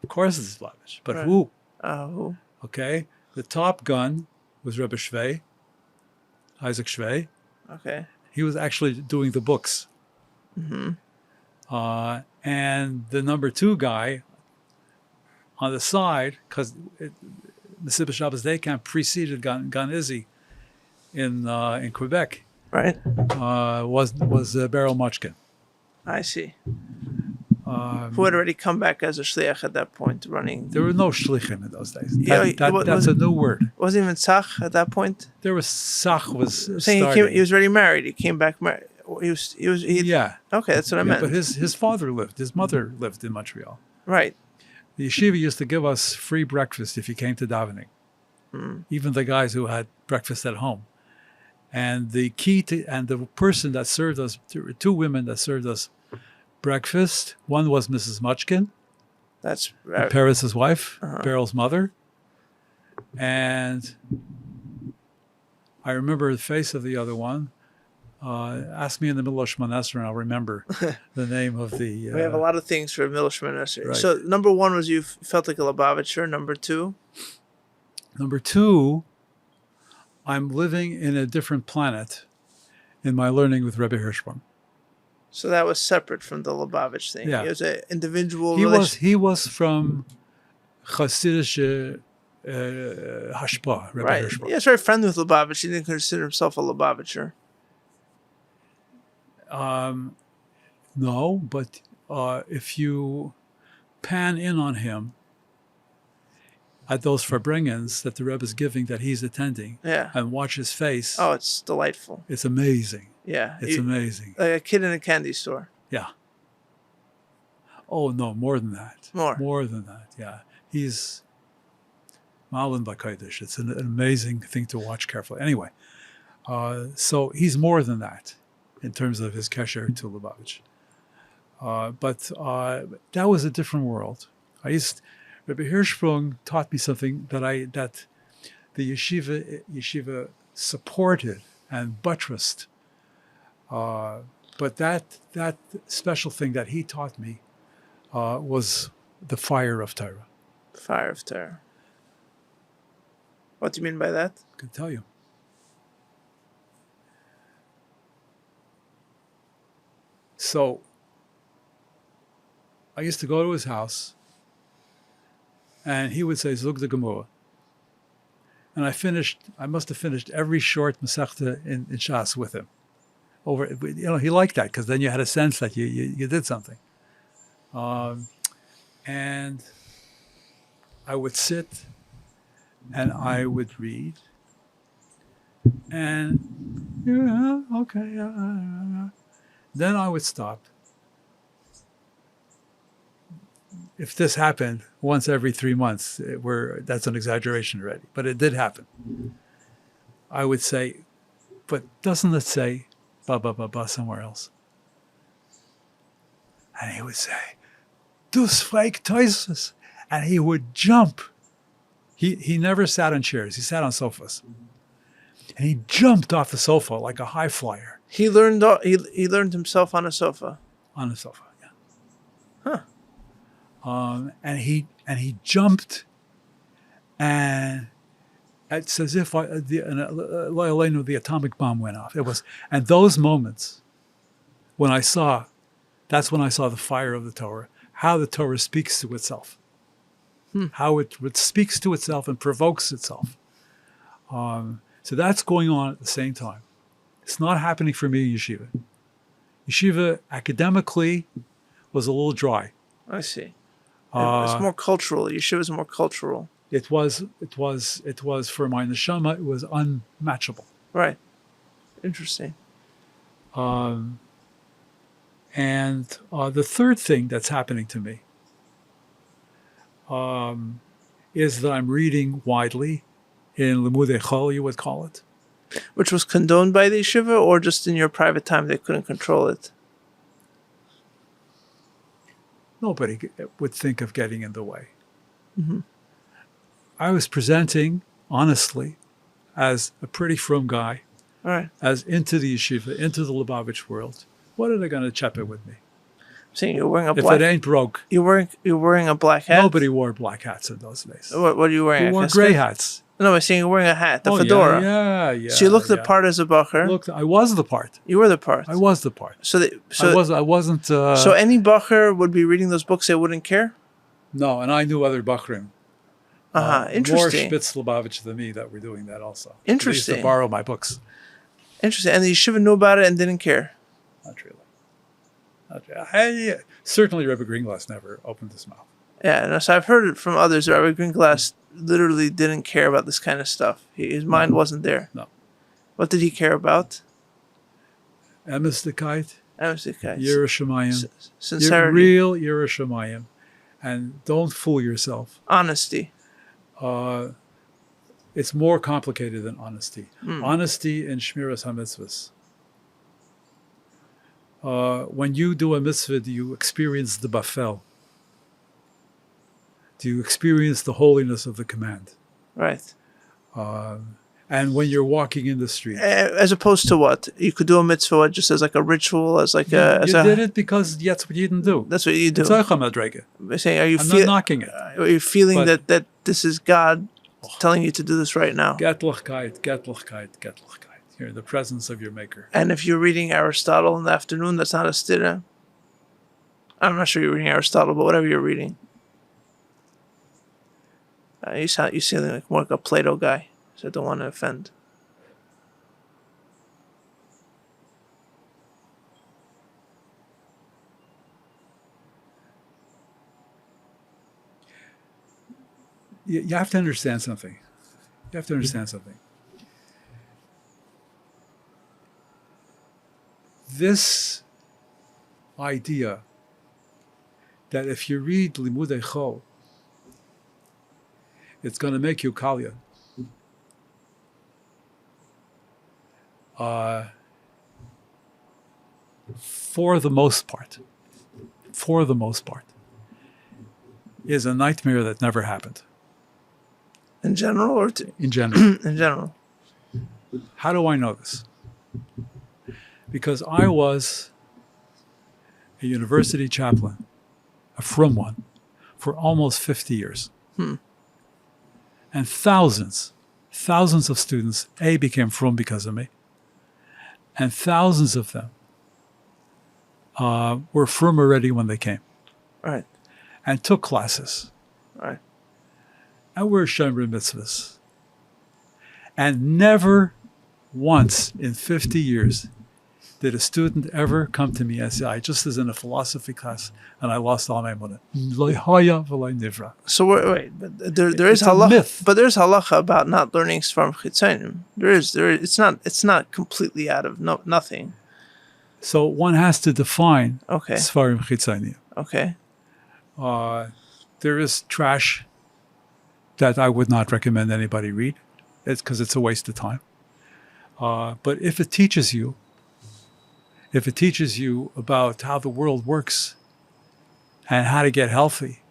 Of course it's Lubavitch. But right. Who? Who? Okay. The top gun was Rebbe Shvei, Isaac Shvei. Okay. He was actually doing the books. And the number two guy on the side, because Mesiva Shabbos Day Camp preceded Gan Izzy in Quebec. Right. Was Beryl Muchkin. I see. Who had already come back as a shliach at that point, running. There were no shlichim in those days. Yeah, That's a new word. Wasn't even tzach at that point. There was Sach was Saying starting. he was already married. He came back married. Yeah. Okay, that's what I meant. But his father lived. His mother lived in Montreal. Right. The yeshiva used to give us free breakfast if you came to davening. Even the guys who had breakfast at home. And the person that served us, there were two women that served us breakfast. One was Mrs. Muchkin, That's Paris's wife, Beryl's mother. And I remember the face of the other one. Ask me in the middle of Shemon Esrei and I'll remember the name of the... we have a lot of things for middle Shemon Esrei. Right. So number one was you felt like a Lubavitcher. Number two? Number two, I'm living in a different planet in my learning with Rebbe Hirschbaum. So that was separate from the Lubavitch thing. Yeah. It was an individual He relationship. was from Chassidus Hashpa, Rebbe Right. Hirschbaum. He was very friendly with Lubavitch. He didn't consider himself a Lubavitcher. No, but if you pan in on him at those Farbrengens that the Rebbe is giving that he's attending Yeah. and watch his face, Oh, it's delightful. it's amazing. Yeah. It's amazing. Like a kid in a candy store. Yeah. Oh, no, more than that. More. More than that, yeah. He's Malin Bakaidish. It's an amazing thing to watch carefully. Anyway, so he's more than that in terms of his kesher to Lubavitch. But that was a different world. Rabbi Hirschsprung taught me something that the yeshiva supported and buttressed. But that special thing that he taught me was the fire of Torah. Fire of terror. What do you mean by that? I can tell you. So I used to go to his house, and he would say Zug the Gemara. And I must have finished every short Masechta in Shas with him. He liked that because then you had a sense that you did something. And I would sit and I would read. And okay. Then I would stop. If this happened once every 3 months, that's an exaggeration already, but it did happen. I would say, but doesn't it say ba ba ba ba somewhere else? And he would say, "Dus fake toises," and he would jump. He never sat on chairs; he sat on sofas, and he jumped off the sofa like a high flyer. He learned himself on a sofa. On the sofa, yeah. Huh. And he jumped, and it's as if the atomic bomb went off. It was, and those moments that's when I saw the fire of the Torah, how the Torah speaks to itself, how it speaks to itself and provokes itself. So that's going on at the same time. It's not happening for me in yeshiva. Yeshiva academically was a little dry. I see. It's more cultural. Yeshiva is more cultural. It was for my neshama. It was unmatchable. Right. Interesting. And the third thing that's happening to me is that I'm reading widely in Limudei Chol, you would call it. Which was condoned by the yeshiva, or just in your private time they couldn't control it? Nobody would think of getting in the way. Mm-hmm. I was presenting, honestly, as a pretty frum guy, All right. as into the yeshiva, into the Lubavitch world. What are they going to chep it with me? Saying you're wearing a If black. it ain't broke, You're wearing a black hat. nobody wore black hats in those days. What are you wearing? We A wore casket? gray hats. No, I'm saying you're wearing a hat, the Oh, fedora. Yeah. So you looked the part as a bacher. Look, I was the part. You were the part. I was the part. I wasn't. So any bacher would be reading those books. They wouldn't care. No, and I knew other Bachrim. Interesting. More Spitz Lubavitch than me that were doing that also. Interesting. They used to borrow my books. Interesting. And the yeshiva knew about it and didn't care. Not really. Certainly Rebbe Greenlass never opened his mouth. Yeah, and so I've heard it from others. Rabbi Greenglass literally didn't care about this kind of stuff. His mind wasn't there. No. What did he care about? Emistikait, Emistikait. Yerushalayim, Sincerity. real Yerushalayim, and don't fool yourself. Honesty. It's more complicated than honesty. Mm. Honesty in Shmiras HaMitzvahs. When you do a mitzvah, do you experience the bafel? Do you experience the holiness of the command? Right. And when you're walking in the street. As opposed to what? You could do a mitzvah just as like a ritual, as like a... You did it because that's what you didn't do. That's what you do. It's Madrega. I'm saying, I'm not knocking it. Are you feeling that this is God telling you to do this right now? Getlichkeit, Getlichkeit, Getlichkeit. You're in the presence of your maker. And if you're reading Aristotle in the afternoon, that's not a stira. I'm not sure you're reading Aristotle, but whatever you're reading. You seem like more like a Plato guy, so I don't want to offend. You have to understand something. This idea that if you read Limudei Chol, it's going to make you Kalya. For the most part, is a nightmare that never happened. In general or in general? In general. How do I know this? Because I was a university chaplain, a frum one, for almost 50 years. And thousands of students, became frum because of me. And thousands of them were frum already when they came. Right. And took classes. Right. And were Shomer mitzvahs. And never once in 50 years did a student ever come to me and say, I just was in a philosophy class and I lost all my money. So wait, but there is a halacha, myth. but there's halacha about not learning Svarim Chitzanim. There is. It's not completely out of nothing. So one has to define Okay. Svarim Chitzanim. Okay. There is trash that I would not recommend anybody read. It's because it's a waste of time. But if it teaches you about how the world works and how to get healthy,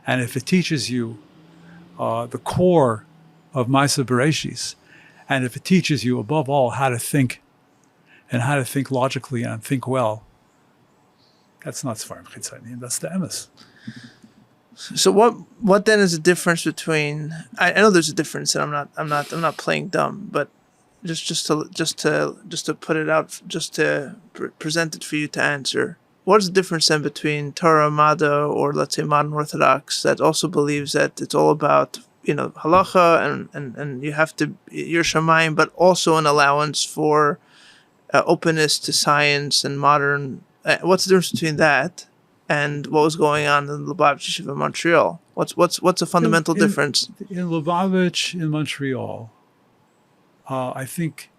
and if it teaches you the core of Maaseh Bereshis, and if it teaches you above all how to think and how to think logically and think well, that's not Svarim Chitzanim, that's the emes. So what then is the difference between? I know there's a difference, and I'm not playing dumb, but just to put it out, just to present it for you to answer. What's the difference then between Torah Mada or let's say modern Orthodox that also believes that it's all about halacha and you have to your shamayim, but also an allowance for openness to science and modern. What's the difference between that and what was going on in Lubavitch Yeshiva in Montreal? What's a fundamental difference? In Lubavitch in Montreal, I think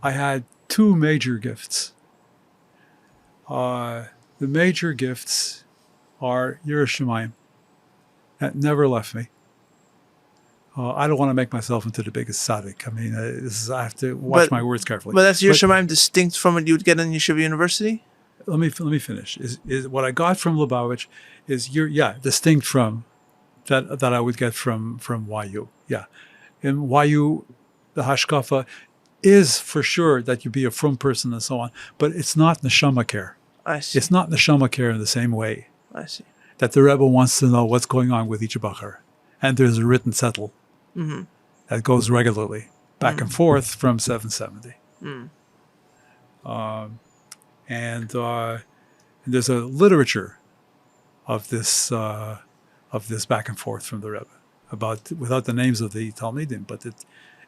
I had two major gifts. The major gifts are Yerushalayim. That never left me. I don't want to make myself into the biggest tzaddik. I mean, I have to watch my words carefully. But that's Yerushalayim distinct from what you would get in Yeshiva University? Let me finish. Is what I got from Lubavitch is distinct from that I would get from YU. Yeah. In YU, the hashkafa is for sure that you be a frum person and so on, but it's not neshama care. I see. It's not neshama care in the same way. I see. That the Rebbe wants to know what's going on with each bachar. And there's a written settle that goes regularly back and forth from 770. And there's a literature of this back and forth from the Rebbe without the names of the Talmidim, but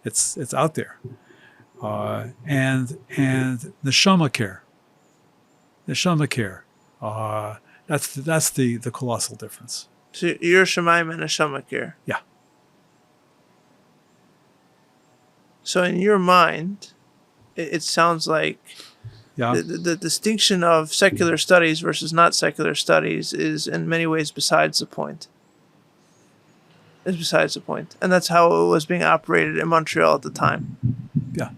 it's out there. And neshama care Neshama care. That's the colossal difference. So you're Shemayim and Neshama care. Yeah. So in your mind, it sounds like Yeah. the distinction of secular studies versus not secular studies is in many ways besides the point. It's besides the point. And that's how it was being operated in Montreal at the time. Yeah.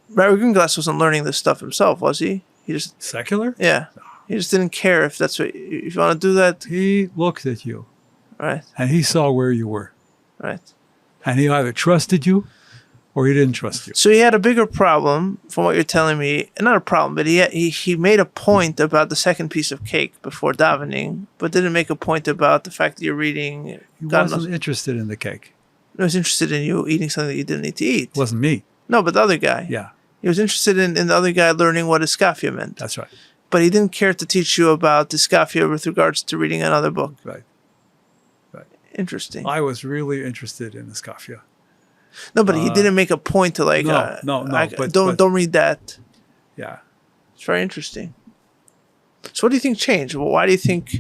Rabbi Greenlass wasn't learning this stuff himself, was he? He just, Secular? yeah. He just didn't care if that's what, if you want to do that. He looked at you Right, and he saw where you were. right. And he either trusted you or he didn't trust you. So he had a bigger problem, from what you're telling me. Not a problem, but he made a point about the second piece of cake before davening, but didn't make a point about the fact that you're reading. He God wasn't knows. interested in the cake. He was interested in you eating something that you didn't need to eat. It wasn't me. No, but the other guy. Yeah, He was interested in the other guy learning what iskafia meant. that's right. But he didn't care to teach you about iskafia with regards to reading another book. Right. Interesting. I was really interested in Iskafia. No, but he didn't make a point to like, No, but don't read that. Yeah. It's very interesting. So what do you think changed? Well, why do you think,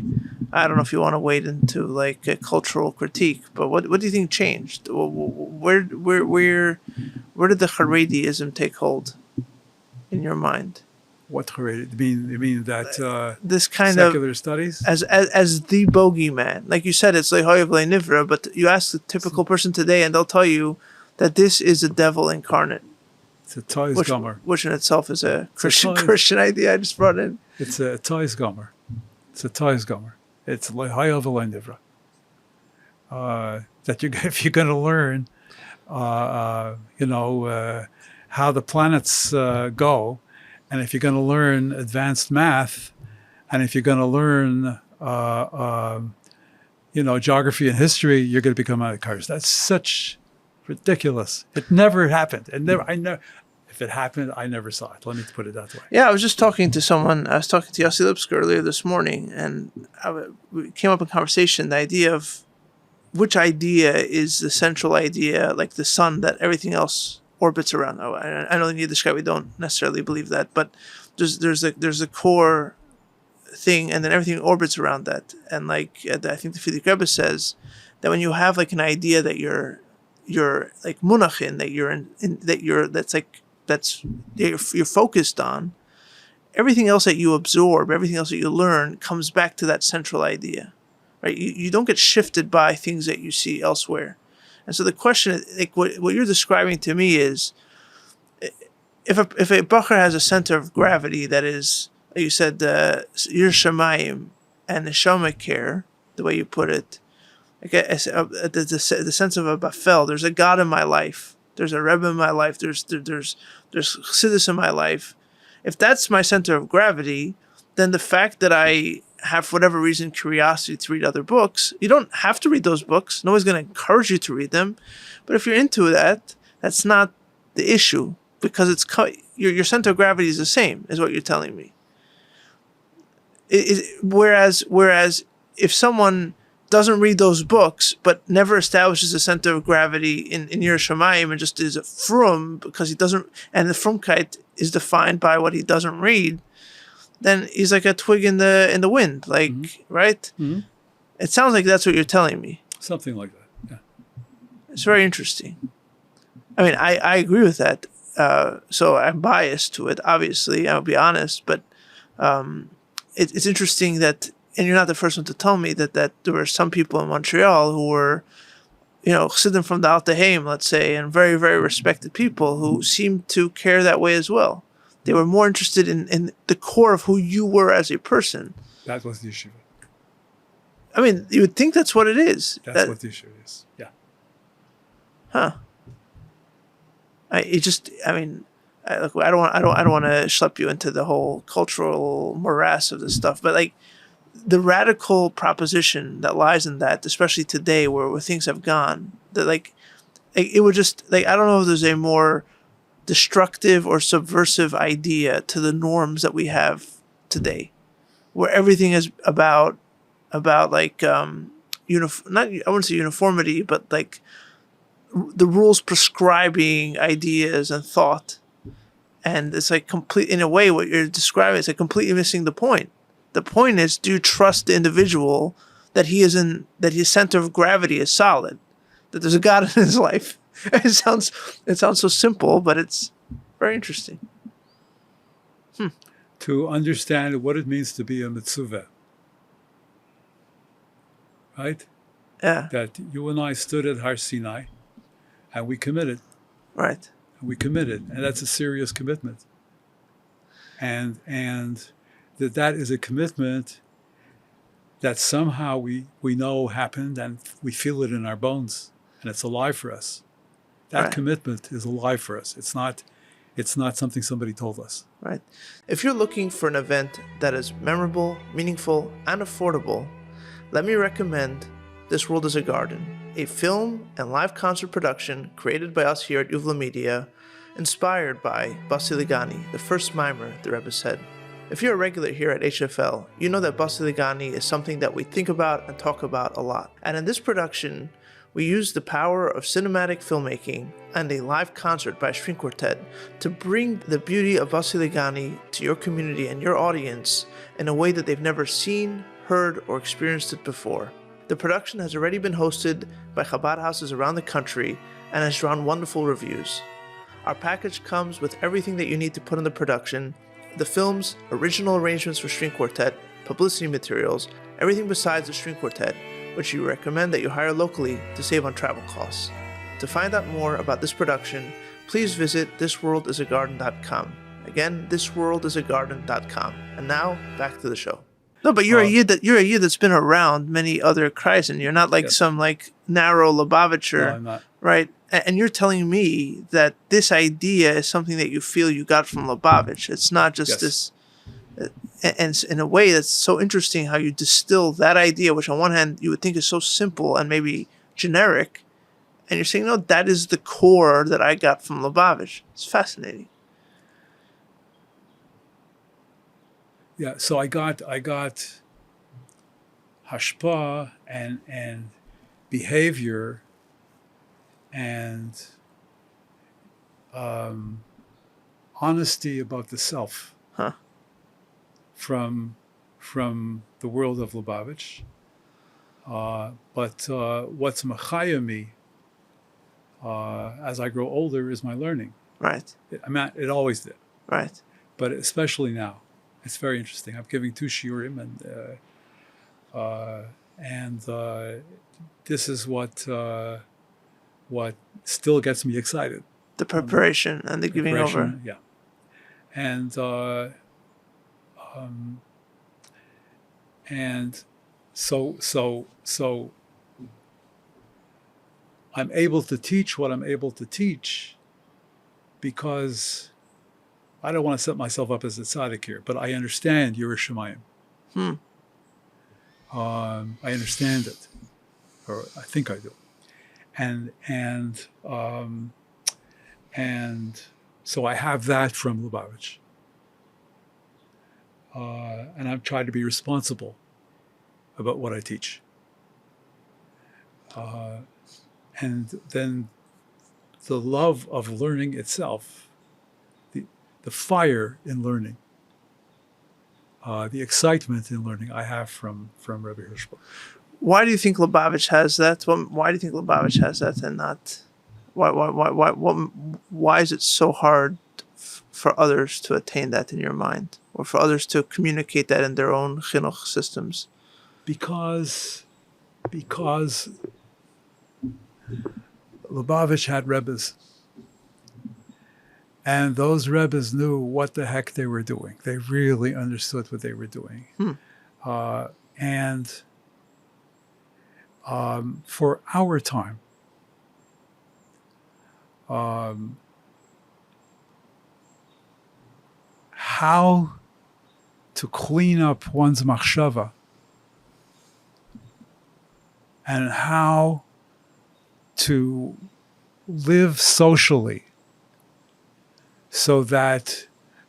I don't know if you want to wade into like a cultural critique, but what do you think changed? Where did the Haredism take hold in your mind? What Haredi? You mean that This kind secular of studies? as the bogeyman, like you said, it's like Hoyev Nivra, but you ask the typical person today, and they'll tell you that this is a devil incarnate, It's a toys gomer. which in itself is a Christian toys. Christian idea I just brought in. It's a toys gomer. It's a toys gomer. It's like Hoyev Nivra. That if you're going to learn, how the planets go. And if you're going to learn advanced math, and if you're going to learn, geography and history, you're going to become a curse. That's such ridiculous. It never happened. If it happened, I never saw it. Let me put it that way. Yeah, I was just talking to someone. I was talking to Yossi Lipsk earlier this morning, and we came up in conversation the idea of which idea is the central idea, like the sun that everything else orbits around. I know in Yiddishkeit we don't necessarily believe that, but there's a core thing, and then everything orbits around that. And like I think the Fidik Rebbe says that when you have like an idea that you're like munachin, that you're focused on, everything else that you absorb, everything else that you learn comes back to that central idea, right? You don't get shifted by things that you see elsewhere. And so the question, like what you're describing to me is, if a bacher has a center of gravity that is, like you said, your Shemayim and Neshama care, the way you put it, like the sense of a Bafel. There's a God in my life. There's a Rebbe in my life. There's Chassidus in my life. If that's my center of gravity, then the fact that I have, for whatever reason, curiosity to read other books, you don't have to read those books. No one's going to encourage you to read them. But if you're into that, that's not the issue, because it's your center of gravity is the same, is what you're telling me. Whereas if someone doesn't read those books but never establishes a center of gravity in your Shemayim and just is a frum because he doesn't, and the frumkeit is defined by what he doesn't read, then he's like a twig in the wind, like, right? Mm-hmm. It sounds like that's what you're telling me. Something like that, yeah. It's very interesting. I mean, I agree with that. So I'm biased to it, obviously, I'll be honest, but it's interesting that, and you're not the first one to tell me that there were some people in Montreal who were, Chassidim from the Alta Haim, let's say, and very, very respected people who seemed to care that way as well. They were more interested in the core of who you were as a person. That was the Yeshiva. I mean, you would think that's what it is. That's what the Yeshiva is. Yeah. Huh. I don't want to schlep you into the whole cultural morass of this stuff, but like the radical proposition that lies in that, especially today where things have gone, that like it would just, like, I don't know if there's a more destructive or subversive idea to the norms that we have today, where everything is about like not, I wouldn't say uniformity, but like the rules prescribing ideas and thought, And it's like complete, in a way, what you're describing is like completely missing the point. The point is, do you trust the individual that that his center of gravity is solid, that there's a God in his life? It sounds so simple, but it's very interesting. To understand what it means to be a mitzvah. Right? Yeah. That you and I stood at Har Sinai and we committed. Right. And we committed. And that's a serious commitment. And that is a commitment that somehow we know happened and we feel it in our bones. And it's alive for us. That Right. commitment is alive for us. It's not something somebody told us. Right. If you're looking for an event that is memorable, meaningful, and affordable, let me recommend This World is a Garden, a film and live concert production created by us here at Yuvla Media, inspired by Bosi Lgani, the first mimer, the Rebbe said. If you're a regular here at HFL, you know that Bosi Lgani is something that we think about and talk about a lot. And in this production, we use the power of cinematic filmmaking and a live concert by a string quartet to bring the beauty of Bosi Lgani to your community and your audience in a way that they've never seen, heard, or experienced it before. The production has already been hosted by Chabad houses around the country and has drawn wonderful reviews. Our package comes with everything that you need to put in the production: the film's original arrangements for string quartet, publicity materials, everything besides the string quartet, which we recommend that you hire locally to save on travel costs. To find out more about this production, please visit thisworldisagarden.com. Again, thisworldisagarden.com. And now, back to the show. No, but you're a yid that's been around many other Christ, and you're not like some like narrow Lubavitcher, No, I'm not. right? And you're telling me that this idea is something that you feel you got from Lubavitch. It's not just this. And in a way, that's so interesting how you distill that idea, which on one hand you would think is so simple and maybe generic, and you're saying, no, that is the core that I got from Lubavitch. It's fascinating. Yeah, so I got hashpah and behavior and honesty about the self from the world of Lubavitch. But what's machaya me as I grow older is my learning. Right. It always did. Right. But especially now. It's very interesting. I'm giving 2 shiurim, and this is what still gets me excited. The preparation and the giving over. Yeah, and so I'm able to teach what I'm able to teach because I don't want to set myself up as a tzaddik here, but I understand Yerushalayim. I understand it, or I think I do, and so I have that from Lubavitch, and I've tried to be responsible about what I teach, and then the love of learning itself. The fire in learning, the excitement in learning I have from Rabbi Hirschberg. Why do you think Lubavitch has that? Why do you think Lubavitch has that and not? Why is it so hard for others to attain that in your mind, or for others to communicate that in their own chinuch systems? Because Lubavitch had Rebbes. And those Rebbes knew what the heck they were doing. They really understood what they were doing. And for our time, how to clean up one's machshava and how to live socially so that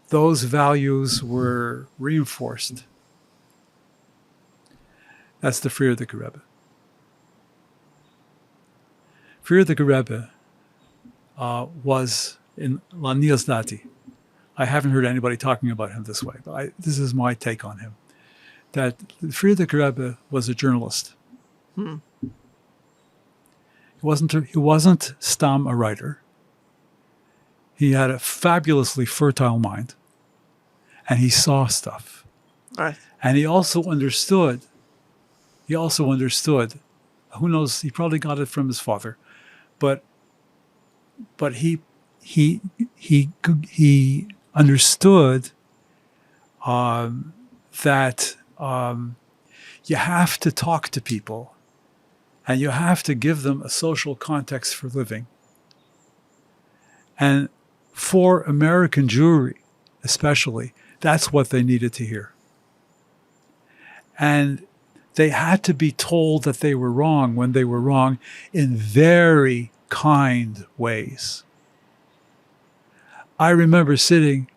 those values were reinforced. That's the Frierdiker Rebbe. Frierdiker Rebbe was in Lanias Dati, I haven't heard anybody talking about him this way, but this is my take on him, that Friedrich Rebbe was a journalist. He wasn't Stam a writer. He had a fabulously fertile mind, and he saw stuff. Right. And he also understood. Who knows? He probably got it from his father, but he understood that you have to talk to people, and you have to give them a social context for living. And for American Jewry, especially, that's what they needed to hear. And they had to be told that they were wrong when they were wrong in very kind ways. I remember sitting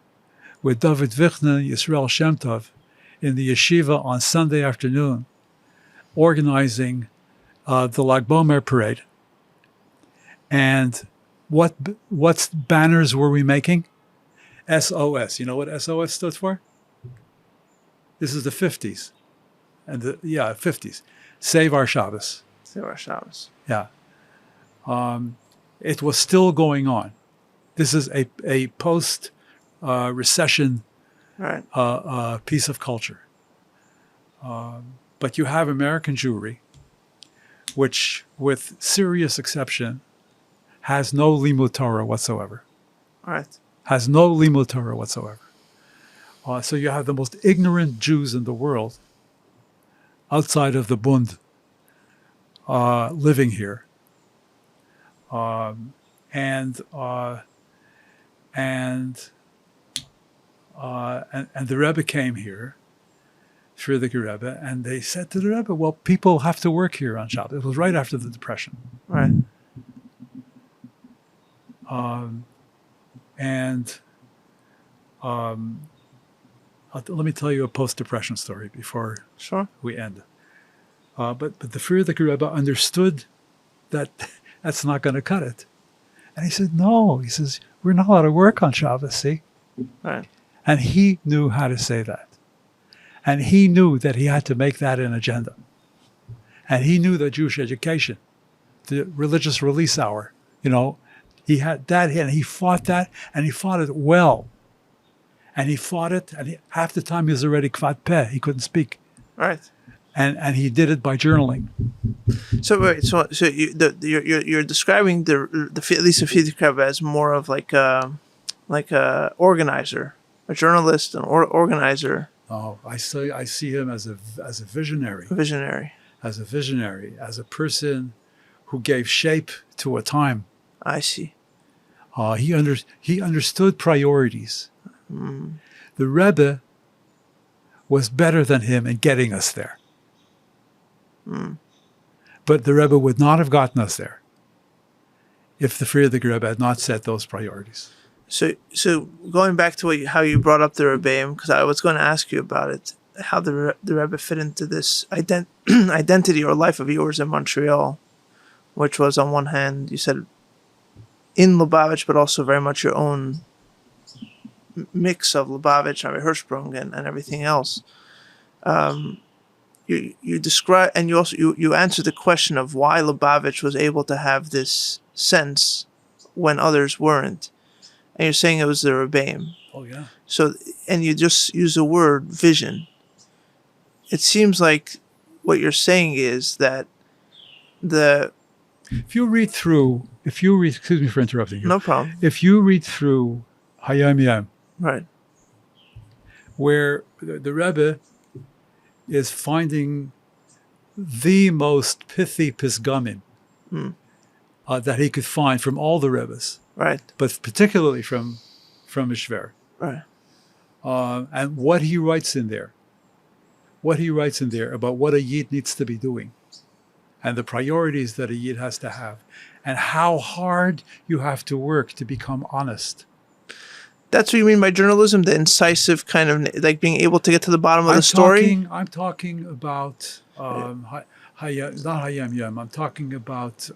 with David Vichner and Yisrael Shem Tov in the yeshiva on Sunday afternoon, organizing the Lag Bomer parade. And what banners were we making? SOS. You know what SOS stood for? This is the 50s. And 50s. Save our Shabbos. Save our Shabbos. Yeah. It was still going on. This is a post-recession piece of culture. But you have American Jewry, which, with serious exception, has no limud Torah whatsoever. Right. Has no limud Torah whatsoever. So you have the most ignorant Jews in the world outside of the Bund living here. And the Rebbe came here, Friedrich Rebbe, and they said to the Rebbe, well, people have to work here on Shabbos. It was right after the Depression. Right. Let me tell you a post-Depression story before we end. But the Friedrich Rebbe understood that that's not going to cut it. And he said, no. He says, we're not allowed to work on Shabbos, see? Right. And he knew how to say that. And he knew that he had to make that an agenda. And he knew that Jewish education, the religious release hour, he had that, and he fought that, and he fought it well. And he fought it, and half the time he was already kvat peh, he couldn't speak. Right. And he did it by journaling. So wait, so you're describing the at least the Friedrich Rebbe as more of like a organizer, a journalist, an organizer. Oh, I see him as a visionary. As a visionary, as a person who gave shape to a time. I see. He understood priorities. The Rebbe was better than him in getting us there. But the Rebbe would not have gotten us there if the Friedrich Rebbe had not set those priorities. So going back to how you brought up the Rebbeim, because I was going to ask you about it, how the Rebbe fit into this identity or life of yours in Montreal, which was on one hand, you said, in Lubavitch, but also very much your own mix of Lubavitch, Hirschsprung, and everything else. You describe, and you also you answered the question of why Lubavitch was able to have this sense when others weren't, and you're saying it was the Rebbeim. Oh yeah. So, and you just use the word vision. It seems like what you're saying is that if you read, excuse me for interrupting you. No problem. If you read through Hayom Yom, right, where the Rebbe is finding the most pithy pisgamim that he could find from all the Rebbes, right, but particularly from Ishver, right, and what he writes in there about what a Yid needs to be doing, and the priorities that a Yid has to have, and how hard you have to work to become honest. That's what you mean by journalism, the incisive kind of, like being able to get to the bottom of the story? I'm talking about, not Hayom Yom, I'm talking about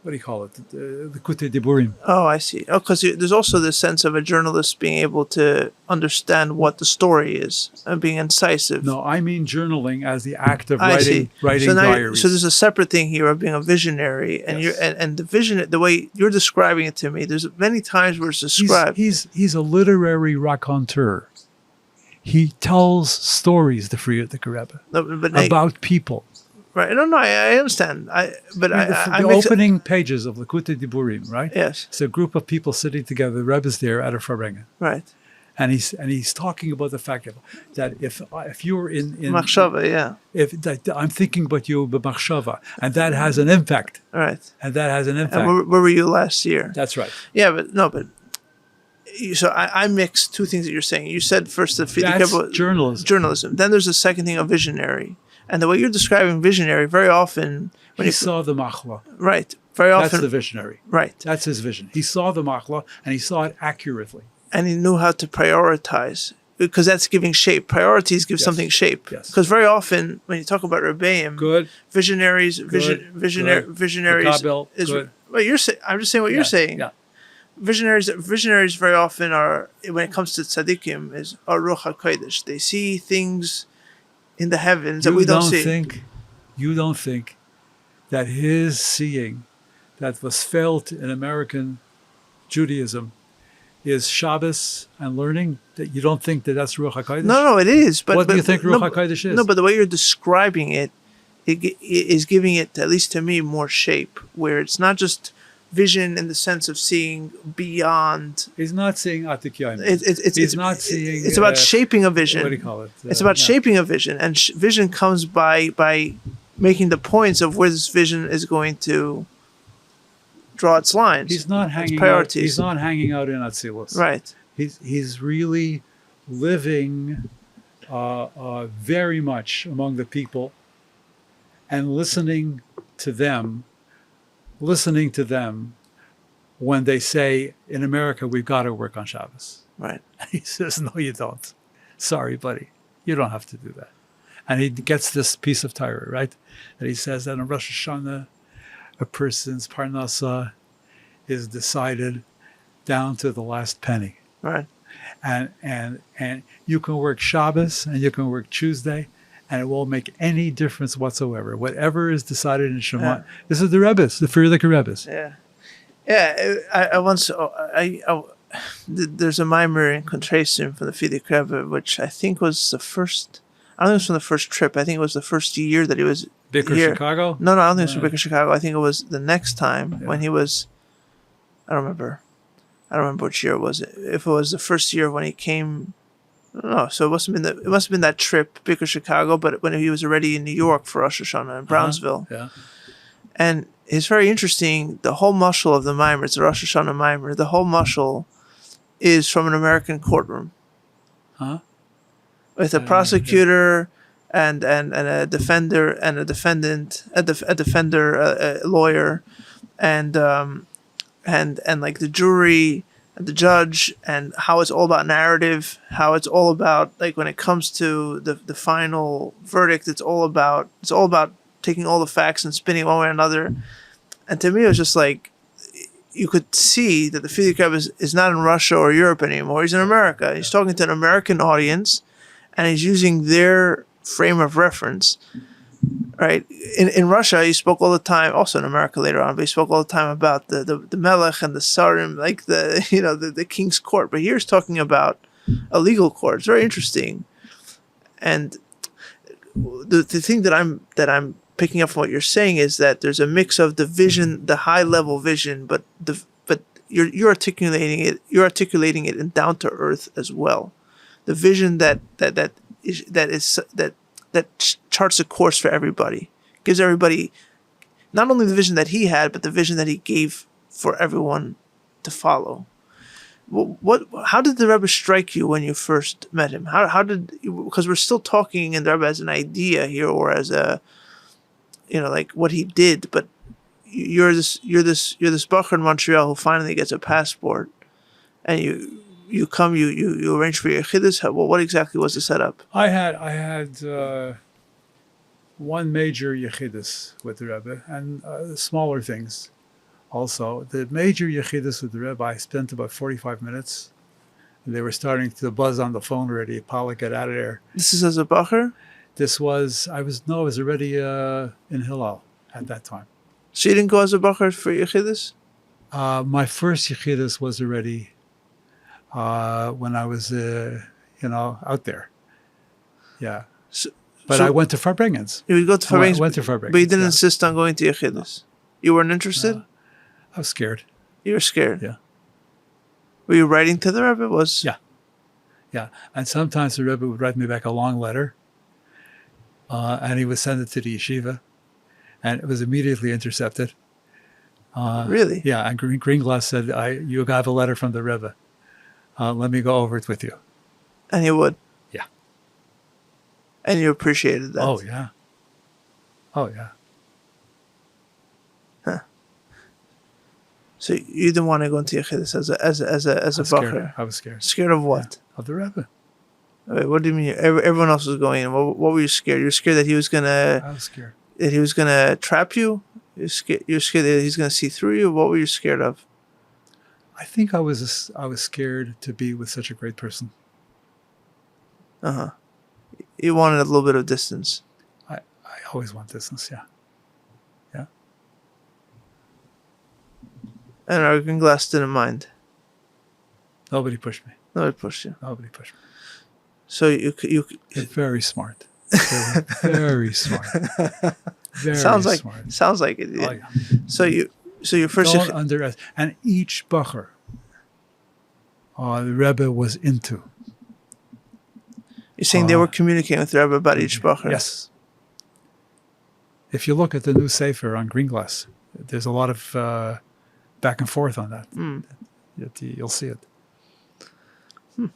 what do you call it? The Kutei Diburim. Oh, I see. Oh, because there's also this sense of a journalist being able to understand what the story is and being incisive. No, I mean journaling as the act of I see. writing So diaries. so there's a separate thing here of being a visionary, and Yes. and the vision, the way you're describing it to me, there's many times where it's described. He's a literary raconteur. He tells stories, the Frierdiker Rebbe, about people. Right? No, I understand. The opening pages of the Kutei Diburim, right? Yes. It's a group of people sitting together. The Rebbe's there at a Farbrengen. Right. And he's talking about the fact that if you're in Machshava, yeah. if that, I'm thinking about you b'machshava, and that has an impact. Right. And that has an impact. And where were you last year? That's right. Yeah, but so I mixed two things that you're saying. You said first the That's journalism. Then there's a second thing of visionary, and the way you're describing visionary, very often when He saw the machla. right, very often That's the visionary. right, That's his vision. He saw the machla and he saw it accurately. and he knew how to prioritize because that's giving shape. Priorities give Yes. something shape. Yes. Because very often when you talk about Rebbeim, Good. visionaries, Good. visionaries Makabel, is good. well. You're saying. I'm just saying what you're saying. Yeah. Visionaries very often are, when it comes to tzaddikim, is Ruach HaKodesh. They see things in the heavens that we don't see. You don't think that his seeing that was felt in American Judaism is Shabbos and learning? That you don't think that that's Ruach HaKodesh? No, it is. But What do you think Ruach HaKodesh is? No, but the way you're describing it, it is giving it, at least to me, more shape, where it's not just vision in the sense of seeing beyond. He's not seeing Atik Yom. He's not seeing. It's about shaping a vision. What do you call it? It's about shaping a vision, and vision comes by making the points of where this vision is going to draw its lines. He's not hanging priorities. out. He's not hanging out in Atzilus. Right. He's really living very much among the people and listening to them when they say, in America, we've got to work on Shabbos. Right. He says, no, you don't. Sorry, buddy. You don't have to do that. And he gets this piece of Torah, right? And he says that in Rosh Hashanah, a person's parnasa is decided down to the last penny. Right. And you can work Shabbos and you can work Tuesday, and it won't make any difference whatsoever. Whatever is decided in Shema. Yeah. This is the Rebbe's, the Frierdiker Rebbe's. Yeah. Yeah. I once, there's a mimer in Contrasim from the Frierdiker Rebbe, which I think was the first, I don't think it was from the first trip. I think it was the first year that he was Bicker here. Chicago? No, I don't think it was from Bicker Chicago. I think it was the next time Yeah. when he was, I don't remember which year it was. If it was the first year when he came, I don't know. So it must have been that trip, Bicker Chicago, but when he was already in New York for Rosh Hashanah in Brownsville. Yeah. And it's very interesting. The whole mashal of the mimer, it's the Rosh Hashanah mimer. The whole mashal is from an American courtroom. Huh? With a prosecutor and a defender and a defendant, a lawyer, and like the jury and the judge, and how it's all about narrative, how it's all about, like, when it comes to the final verdict, it's all about taking all the facts and spinning one way or another. And to me, it was just like, you could see that the Frierdiker Rebbe is not in Russia or Europe anymore. He's in America. He's talking to an American audience, and he's using their frame of reference. Right. In Russia, he spoke all the time, also in America later on, but he spoke all the time about the Melech and the Sarim, like the king's court. But here he's talking about a legal court. It's very interesting. And the thing that I'm picking up from what you're saying is that there's a mix of the vision, the high level vision, but you're articulating it in down to earth as well. The vision that charts a course for everybody, gives everybody not only the vision that he had, but the vision that he gave for everyone to follow. How did the Rebbe strike you when you first met him? Because we're still talking in the Rebbe as an idea here, or as a, like what he did, but you're this bacher in Montreal who finally gets a passport, and you come, you arrange for your Chassidus. What exactly was the setup? I had one major Yechidus with the Rebbe, and smaller things also. The major Yechidus with the Rebbe, I spent about 45 minutes. They were starting to buzz on the phone already. Polak, get out of there. This is as a bacher? I was already in Hillel at that time. So you didn't go as a bacher for Yechidus? My first Yechidus was already when I was, out there. Yeah. But I went to Farbrengens. You would go to Farbrengens? I went to Farbrengens. But you didn't insist on going to Yechidus? You weren't interested? I was scared. You were scared? Yeah. Were you writing to the Rebbe? Yeah. And sometimes the Rebbe would write me back a long letter, and he would send it to the yeshiva, and it was immediately intercepted. Really? Yeah, and Greenglass said, you have a letter from the Rebbe. Let me go over it with you. And he would? Yeah. And you appreciated that? Oh, yeah. Huh. So you didn't want to go into Yechidus as a bacher? I was scared. Scared of what? Yeah, of the Rebbe. Wait, what do you mean? Everyone else was going in. What were you scared? You were scared that he was gonna... I was scared. That he was gonna trap you? You're scared that he's gonna see through you? What were you scared of? I think I was scared to be with such a great person. Uh-huh. You wanted a little bit of distance. I always want distance, yeah. Yeah. And our Greenglass didn't mind. Nobody pushed me. Nobody pushed you. Nobody pushed me. So you You're very smart. Very smart. Very sounds like it. Oh, yeah. So your first Don't underestimate. And each bacher the Rebbe was into. You're saying they were communicating with the Rebbe about each bacher? Yes. If you look at the new Sefer on Greenglass, there's a lot of back and forth on that. You'll see it.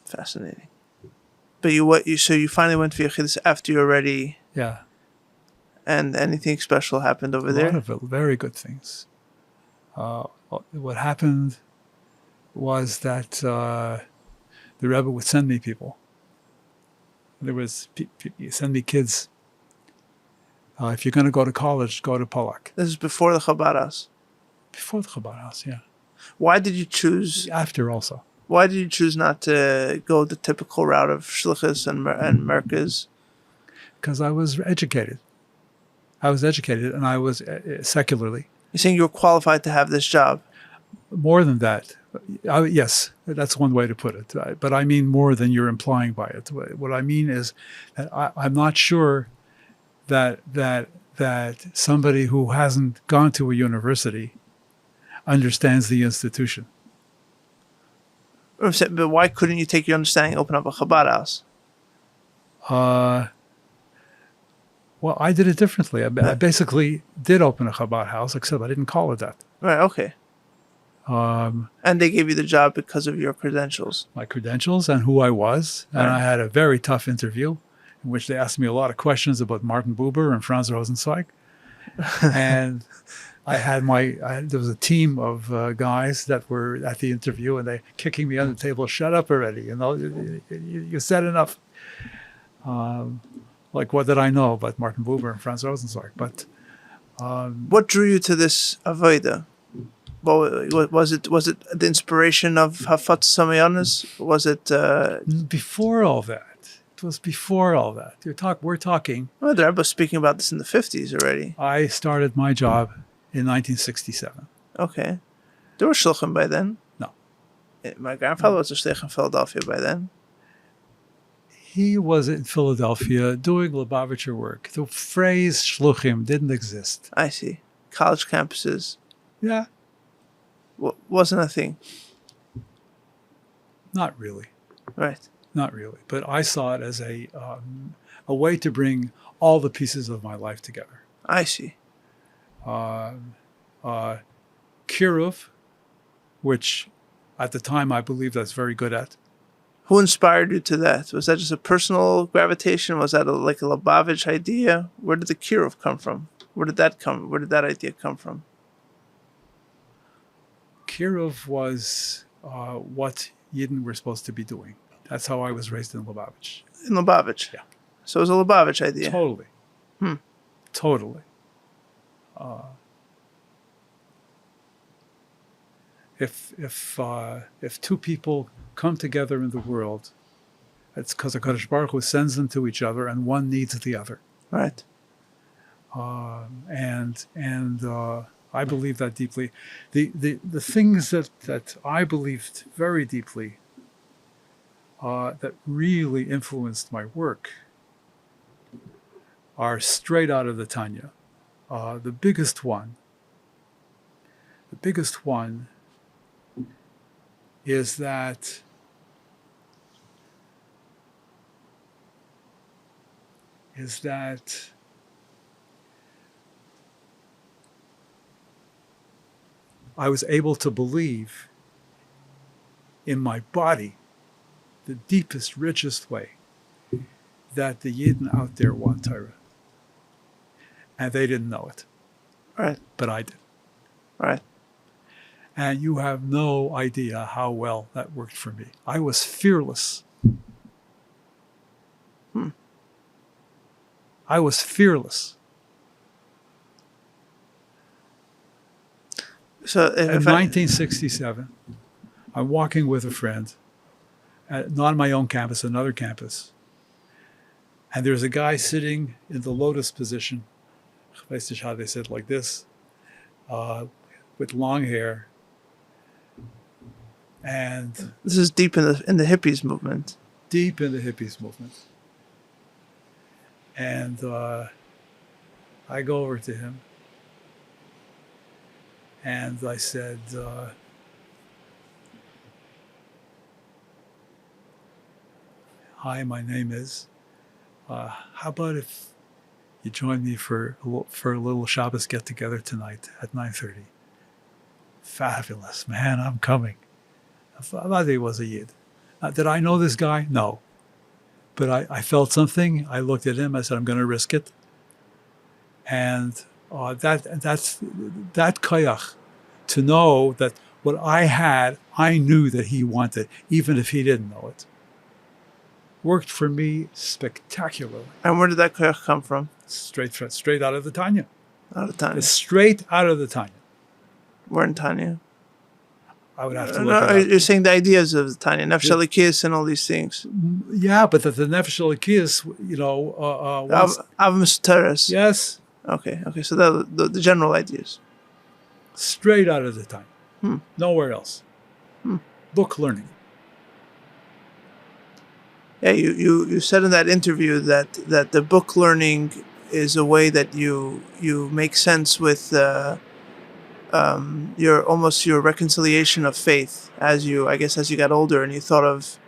Fascinating. But so you finally went to Yechidus after you already... Yeah. And anything special happened over there? A lot of very good things. What happened was that the Rebbe would send me people. There was send me kids. If you're going to go to college, go to Polak. This is before the Chabad house. Before the Chabad house, yeah. Why did you choose? After also. Why did you choose not to go the typical route of shlichus and merkez? Because I was educated. And I was secularly. You're saying you were qualified to have this job? More than that. Yes, that's one way to put it. But I mean more than you're implying by it. What I mean is that I'm not sure that somebody who hasn't gone to a university understands the institution. But why couldn't you take your understanding and open up a Chabad house? Well, I did it differently. I basically did open a Chabad house, except I didn't call it that. Right, okay. And they gave you the job because of your credentials. My credentials and who I was. And I had a very tough interview in which they asked me a lot of questions about Martin Buber and Franz Rosenzweig. And there was a team of guys that were at the interview, and they kicking me on the table, shut up already, you said enough. Like, what did I know about Martin Buber and Franz Rosenzweig? But what drew you to this avoda? Was it the inspiration of Hafat Samayanis? Was it before all that? It was before all that. We're talking. Well, the Rebbe was speaking about this in the 50s already. I started my job in 1967. Okay. There were shluchim by then? No. My grandfather was a shlich in Philadelphia by then. He was in Philadelphia doing Lubavitcher work. The phrase shluchim didn't exist. I see. College campuses. Yeah. Wasn't a thing. Not really. Right. Not really. But I saw it as a way to bring all the pieces of my life together. I see. Kiryuv, which at the time I believed I was very good at. Who inspired you to that? Was that just a personal gravitation? Was that like a Lubavitch idea? Where did the Kiryuv come from? Where did that idea come from? Kiryuv was what Yidden were supposed to be doing. That's how I was raised in Lubavitch. In Lubavitch? Yeah. So it was a Lubavitch idea? Totally. Totally. if two people come together in the world, it's because HaKadosh Baruch Hu sends them to each other, and one needs the other. Right. I believe that deeply. The things that I believed very deeply, that really influenced my work, are straight out of the Tanya. The biggest one is that I was able to believe in my body, the deepest, richest way, that the Yidden out there want Torah. And they didn't know it. Right. But I did. Right. And you have no idea how well that worked for me. I was fearless. I was fearless. So in 1967, I'm walking with a friend, not on my own campus, another campus. And there's a guy sitting in the lotus position, how they said, like this, with long hair. And this is deep in the hippies movement. Deep in the hippies movement. And I go over to him and I said, hi, my name is, how about if you join me for a little Shabbos get-together tonight at 9:30? Fabulous, man, I'm coming. I thought he was a Yid. Did I know this guy? No. But I felt something. I looked at him. I said, I'm going to risk it. And that's koyach, to know that what I had, I knew that he wanted, even if he didn't know it. Worked for me spectacularly. And where did that koyach come from? Straight out of the Tanya. Out of Tanya. It's straight out of the Tanya. Where in Tanya? I would have to look it up. You're saying the ideas of the Tanya, Nefesh Elikis and all these things. Yeah, but the Nefesh Elikis, Av Misteres. Yes. Okay, so the general ideas. Straight out of the Tanya. Nowhere else. Book learning. Yeah, you said in that interview that the book learning is a way that you make sense with your reconciliation of faith as you got older and you thought of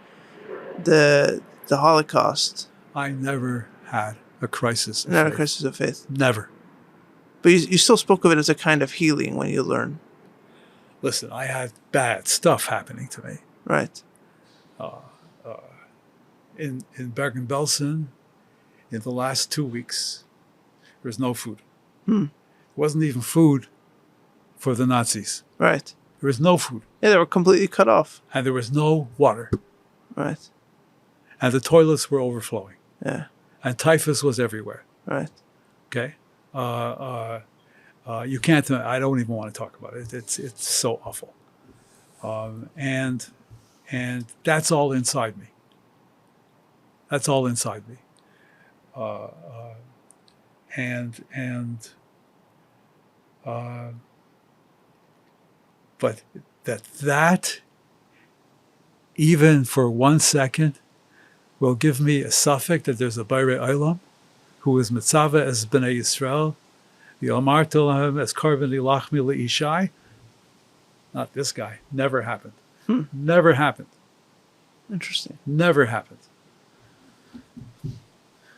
the Holocaust. I never had a crisis of Not faith. a crisis of faith. Never. But you still spoke of it as a kind of healing when you learn. Listen, I had bad stuff happening to me. Right. In Bergen-Belsen, in the last 2 weeks, there was no food. It wasn't even food for the Nazis. Right. There was no food. Yeah, they were completely cut off. And there was no water. Right. And the toilets were overflowing. Yeah. And typhus was everywhere. Right. Okay? You can't, I don't even want to talk about it. It's so awful. And that's all inside me. That's all inside me. But that even for 1 second will give me a suffix that there's a Bayrei Olam who is mitzvah as Bnei Yisrael, the Omar Tolahem as Karban Lachmi Leishai. Not this guy. Never happened. Never happened. Interesting. Never happened.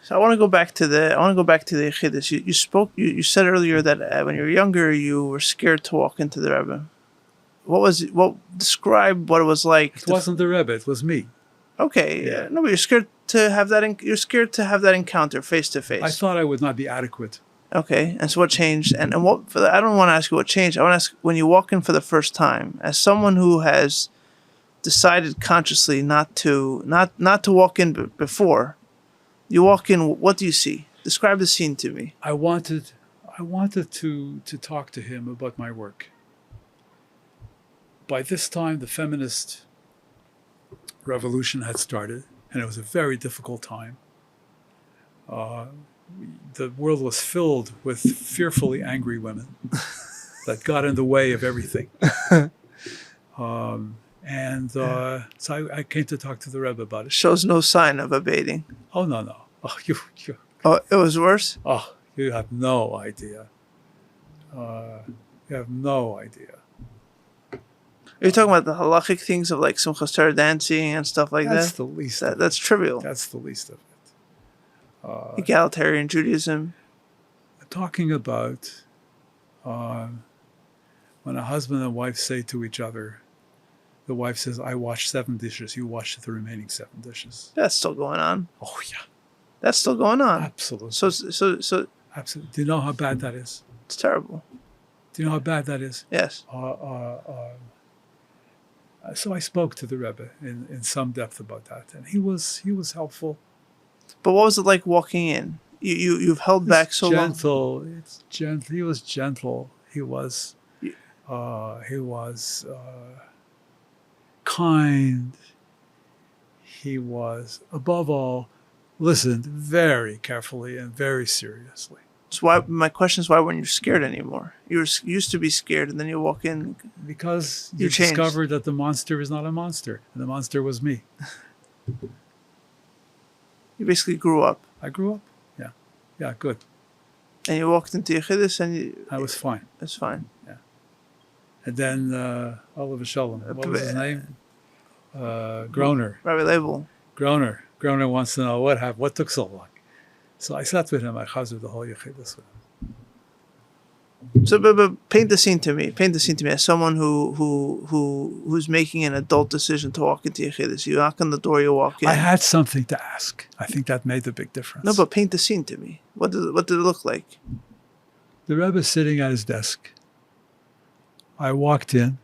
So I want to go back to the Chassidus. You said earlier that when you were younger you were scared to walk into the Rebbe. Describe what it was like. It wasn't the Rebbe, it was me. Okay. Yeah. No, but you're scared to have that encounter face to face. I thought I would not be adequate. Okay. And so what changed? And what I don't want to ask you what changed. I want to ask, when you walk in for the first time, as someone who has decided consciously not to walk in before, you walk in, what do you see? Describe the scene to me. I wanted to talk to him about my work. by this time, the feminist revolution had started, and it was a very difficult time. The world was filled with fearfully angry women that got in the way of everything. So I came to talk to the Rebbe about it. Shows no sign of abating. Oh, no. Oh, Oh, it was worse? You have no idea. You have no idea. Are you talking about the halachic things of like Simchas Torah dancing and stuff like That's that? the least. That's trivial. That's the least of it. Egalitarian Judaism. Talking about when a husband and wife say to each other, the wife says, "I washed 7 dishes. You washed the remaining 7 dishes." That's still going on. Oh yeah, that's still going on. Absolutely. So. Absolutely. Do you know how bad that is? It's terrible. Do you know how bad that is? Yes. So I spoke to the Rebbe in some depth about that, and he was helpful. But what was it like walking in? You've held back so long. It's gentle. He was gentle. He was kind. He was, above all, listened very carefully and very seriously. So my question is, why weren't you scared anymore? You used to be scared, and then you walk in. Because you changed. Discovered that the monster is not a monster, and the monster was me. You basically grew up. I grew up. Yeah, good. And you walked into Chassidus, and I was fine. That's fine. Yeah. And then Oliver Shalom. What was his name? Groner. Rabbi Label. Groner wants to know what took so long. So I sat with him. I chazed the whole Yechidus with him. So, but paint the scene to me. Paint the scene to me as someone who's making an adult decision to walk into Yechidus. You knock on the door, you walk in. I had something to ask. I think that made the big difference. No, but paint the scene to me. What did it look like? The Rebbe sitting at his desk. I walked in,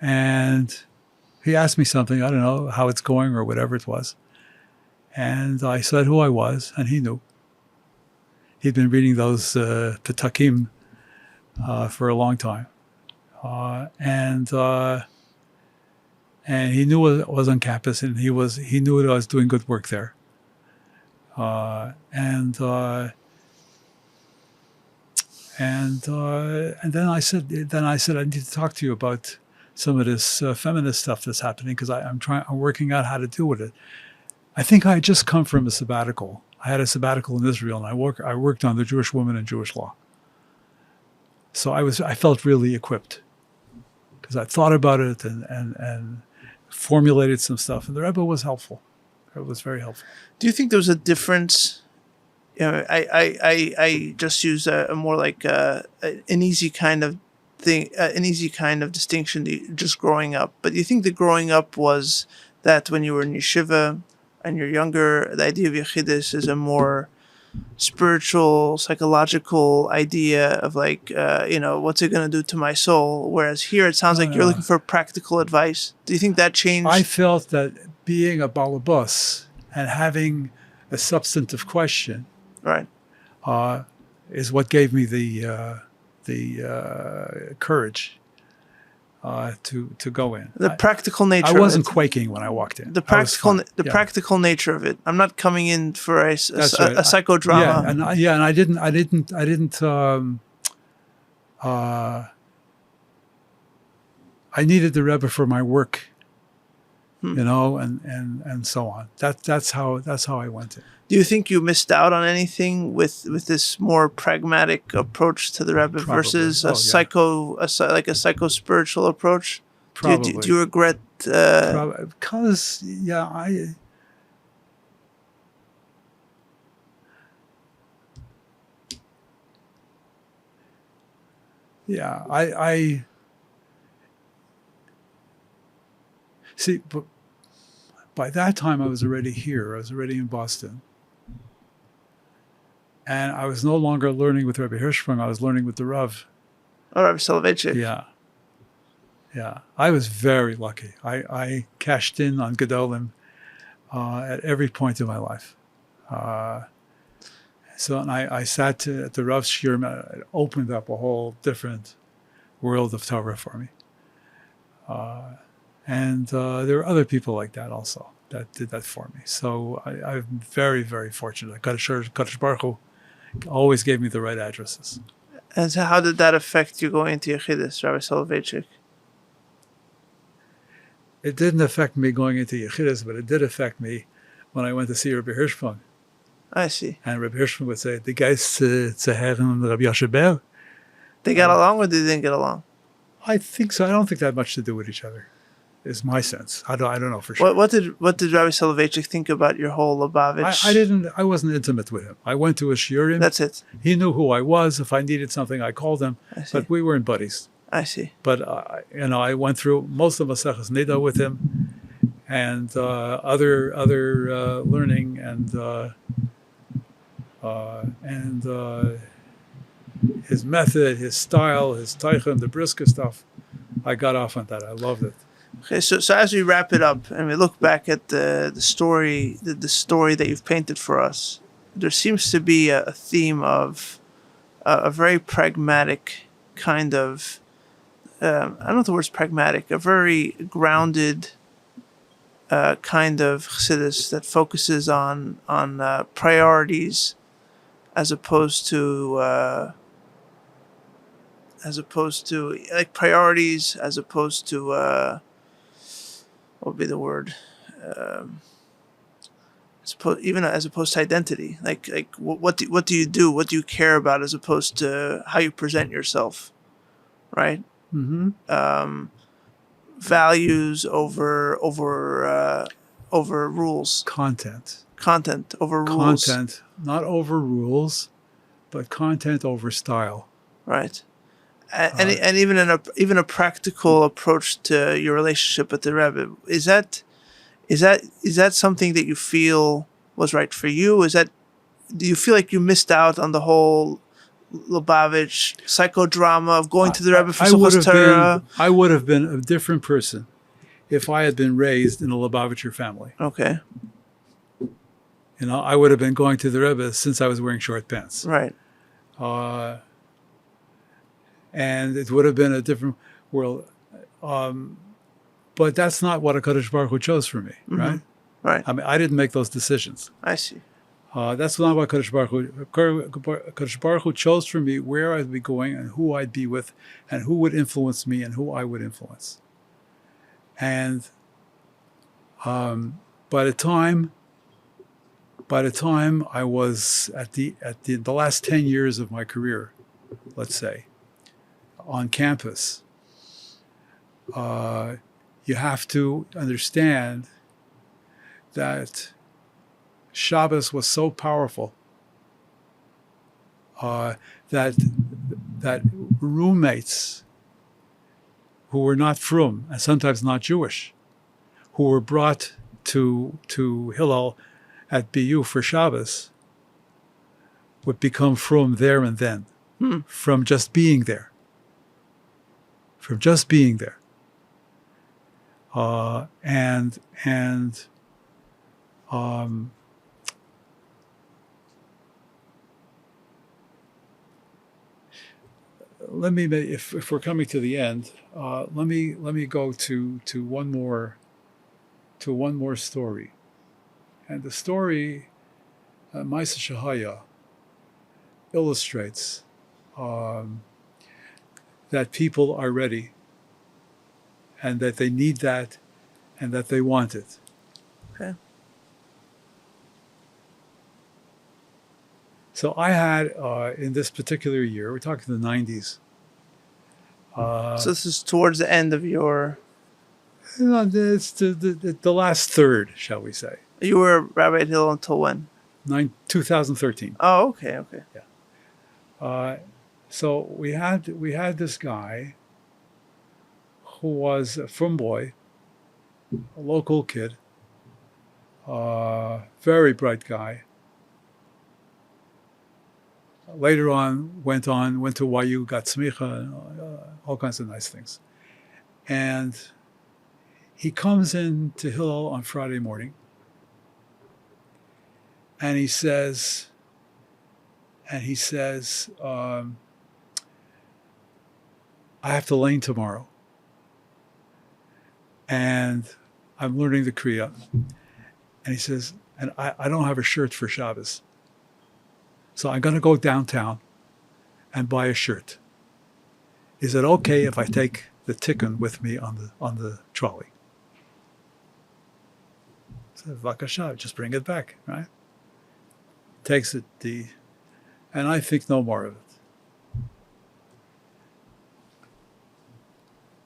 and he asked me something. I don't know how it's going or whatever it was. And I said who I was, and he knew. He'd been reading those Petakim for a long time. And he knew I was on campus, and he knew that I was doing good work there. And then I said I need to talk to you about some of this feminist stuff that's happening, because I'm working out how to deal with it. I think I had just come from a sabbatical. I had a sabbatical in Israel, and I worked on the Jewish woman and Jewish law. So I felt really equipped, because I thought about it and formulated some stuff, and the Rebbe was helpful. It was very helpful. Do you think there was a difference? You know, I just use a more like an easy kind of thing, an easy kind of distinction, just growing up. But do you think the growing up was that when you were in yeshiva and you're younger, the idea of Yechidus is a more spiritual, psychological idea of like, what's it going to do to my soul? Whereas here it sounds like you're looking for practical advice. Do you think that changed? I felt that being a balabas and having a substantive question, right, is what gave me the courage to go in. The practical nature. I wasn't quaking when I walked in. The practical nature of it. I'm not coming in for a psychodrama. And I didn't. I needed the Rebbe for my work, and so on. That's how I went in. Do you think you missed out on anything with this more pragmatic approach to the Rebbe versus a psycho-spiritual approach? Probably. Do you regret? Because I see. But by that time, I was already here. I was already in Boston. And I was no longer learning with Rabbi Hirschsprung. I was learning with the Rav. Oh, Rabbi Soloveitchik. Yeah. I was very lucky. I cashed in on Gedolim at every point in my life. And I sat at the Rav's shiur. It opened up a whole different world of Torah for me. And there are other people like that also that did that for me. So I'm very, very fortunate. Kadosh Baruch Hu always gave me the right addresses. And so how did that affect you going into Yechidus, Rabbi Soloveitchik? It didn't affect me going into Yechidus, but it did affect me when I went to see Rabbi Hirschfeld. I see. And Rabbi Hirschfeld would say, "The guys to Herren Rabbi Yosheber." They got along or they didn't get along? I think so. I don't think they had much to do with each other, is my sense. I don't know for sure. What did Rabbi Soloveitchik think about your whole Lubavitch? I wasn't intimate with him. I went to his shiurim. That's it. He knew who I was. If I needed something, I called him. I see. But we weren't buddies. I see. But I went through most of Maseches Nida with him, and other learning and his method, his style, his teichen, the brisker stuff. I got off on that. I loved it. Okay, so as we wrap it up and we look back at the story that you've painted for us, there seems to be a theme of a very pragmatic kind of, I don't know if the word's pragmatic, a very grounded kind of chassidus that focuses on priorities as opposed to like priorities as opposed to what would be the word? Even as opposed to identity, like what do you do? What do you care about as opposed to how you present yourself, right? Mm-hmm. Values over rules. Content Over rules. Content, not over rules, but content over style. Right. And even a practical approach to your relationship with the Rebbe, is that something that you feel was right for you? Do you feel like you missed out on the whole Lubavitch psychodrama of going to the Rebbe for Simchas Torah? I would have been a different person if I had been raised in a Lubavitcher family. Okay. I would have been going to the Rebbe since I was wearing short pants. Right. And it would have been a different world. But that's not what HaKadosh Baruch Hu chose for me, right? Right. I mean, I didn't make those decisions. I see. That's not what HaKadosh Baruch Hu. HaKadosh Baruch Hu chose for me where I'd be going and who I'd be with and who would influence me and who I would influence. And by the time I was at the last 10 years of my career, let's say, on campus, you have to understand that Shabbos was so powerful that roommates who were not frum and sometimes not Jewish, who were brought to Hillel at BU for Shabbos, would become frum there and then, from just being there. Let me, if we're coming to the end, let me go to one more story, and the story, Ma'aseh Shahaya, illustrates that people are ready, and that they need that, and that they want it. Okay. So I had, in this particular year, we're talking the 90s. So this is towards the end of your... It's the last third, shall we say. You were Rabbi at Hillel until when? 2013. Oh, okay. Yeah. So we had this guy who was a frum boy, a local kid, very bright guy. Later on, went to YU, got smicha, all kinds of nice things. And he comes in to Hillel on Friday morning, and he says, I have to lane tomorrow. and I'm learning the Kriya. And he says, and I don't have a shirt for Shabbos. So I'm going to go downtown and buy a shirt. Is it okay if I take the tikkun with me on the trolley? So Vakasha, just bring it back, right? Takes it, and I think no more of it.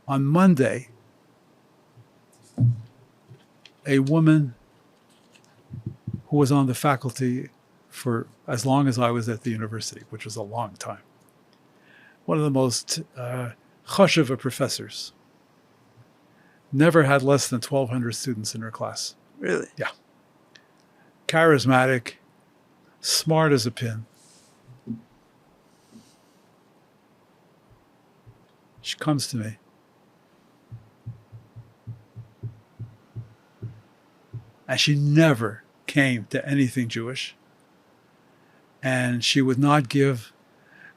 On Monday, a woman who was on the faculty for as long as I was at the university, which was a long time, one of the most chossid of professors, never had less than 1,200 students in her class. Really? Yeah. Charismatic, smart as a pin. She comes to me. And she never came to anything Jewish. And she would not give,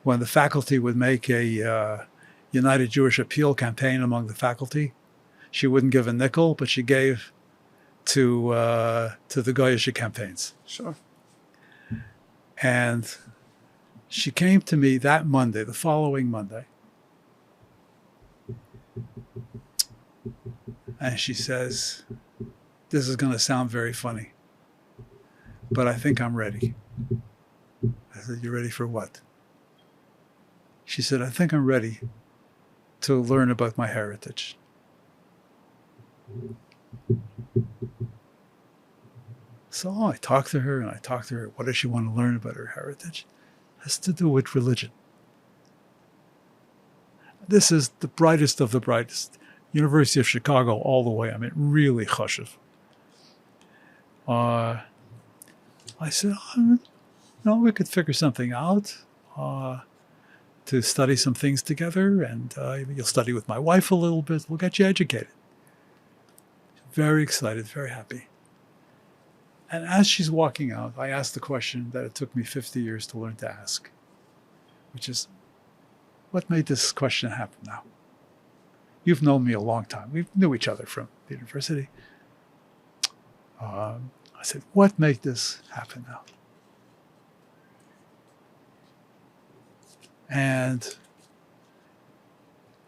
when the faculty would make a United Jewish Appeal campaign among the faculty, she wouldn't give a nickel, but she gave to the Goyish campaigns. Sure. And she came to me that Monday, the following Monday, and she says, this is going to sound very funny, but I think I'm ready. I said, you ready for what? She said, I think I'm ready to learn about my heritage. So I talked to her and I talked to her. What does she want to learn about her heritage? It has to do with religion. This is the brightest of the brightest. University of Chicago all the way. I mean, really choshev. I said, we could figure something out to study some things together, and you'll study with my wife a little bit. We'll get you educated. Very excited, very happy. And as she's walking out, I asked the question that it took me 50 years to learn to ask, which is, what made this question happen now? You've known me a long time. We knew each other from the university. I said, what made this happen now? And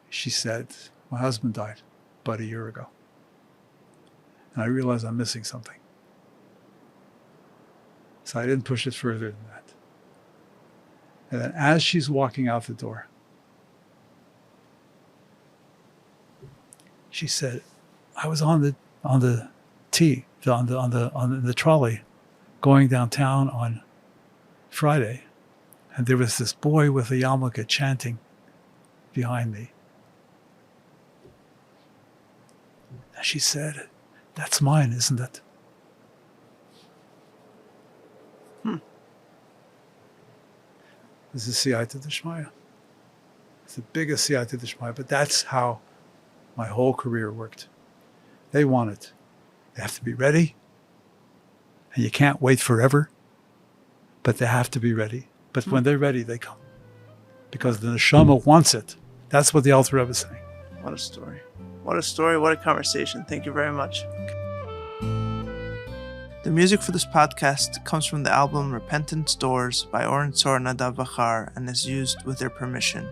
she said, my husband died about a year ago. And I realized I'm missing something. So I didn't push it further than that. And then as she's walking out the door, she said, I was on the trolley going downtown on Friday, and there was this boy with a yarmulke chanting behind me. And she said, that's mine, isn't it? This is Siyata D'Shmaya. It's the biggest Siyata D'Shmaya, but that's how my whole career worked. They want it. They have to be ready, and you can't wait forever, but they have to be ready. But when they're ready, they come. Because the neshama wants it. That's what the Alter Rebbe is saying. What a story. What a story. What a conversation. Thank you very much. The music for this podcast comes from the album Repentance Doors by Oren Tzor Nadav Vachar and is used with their permission.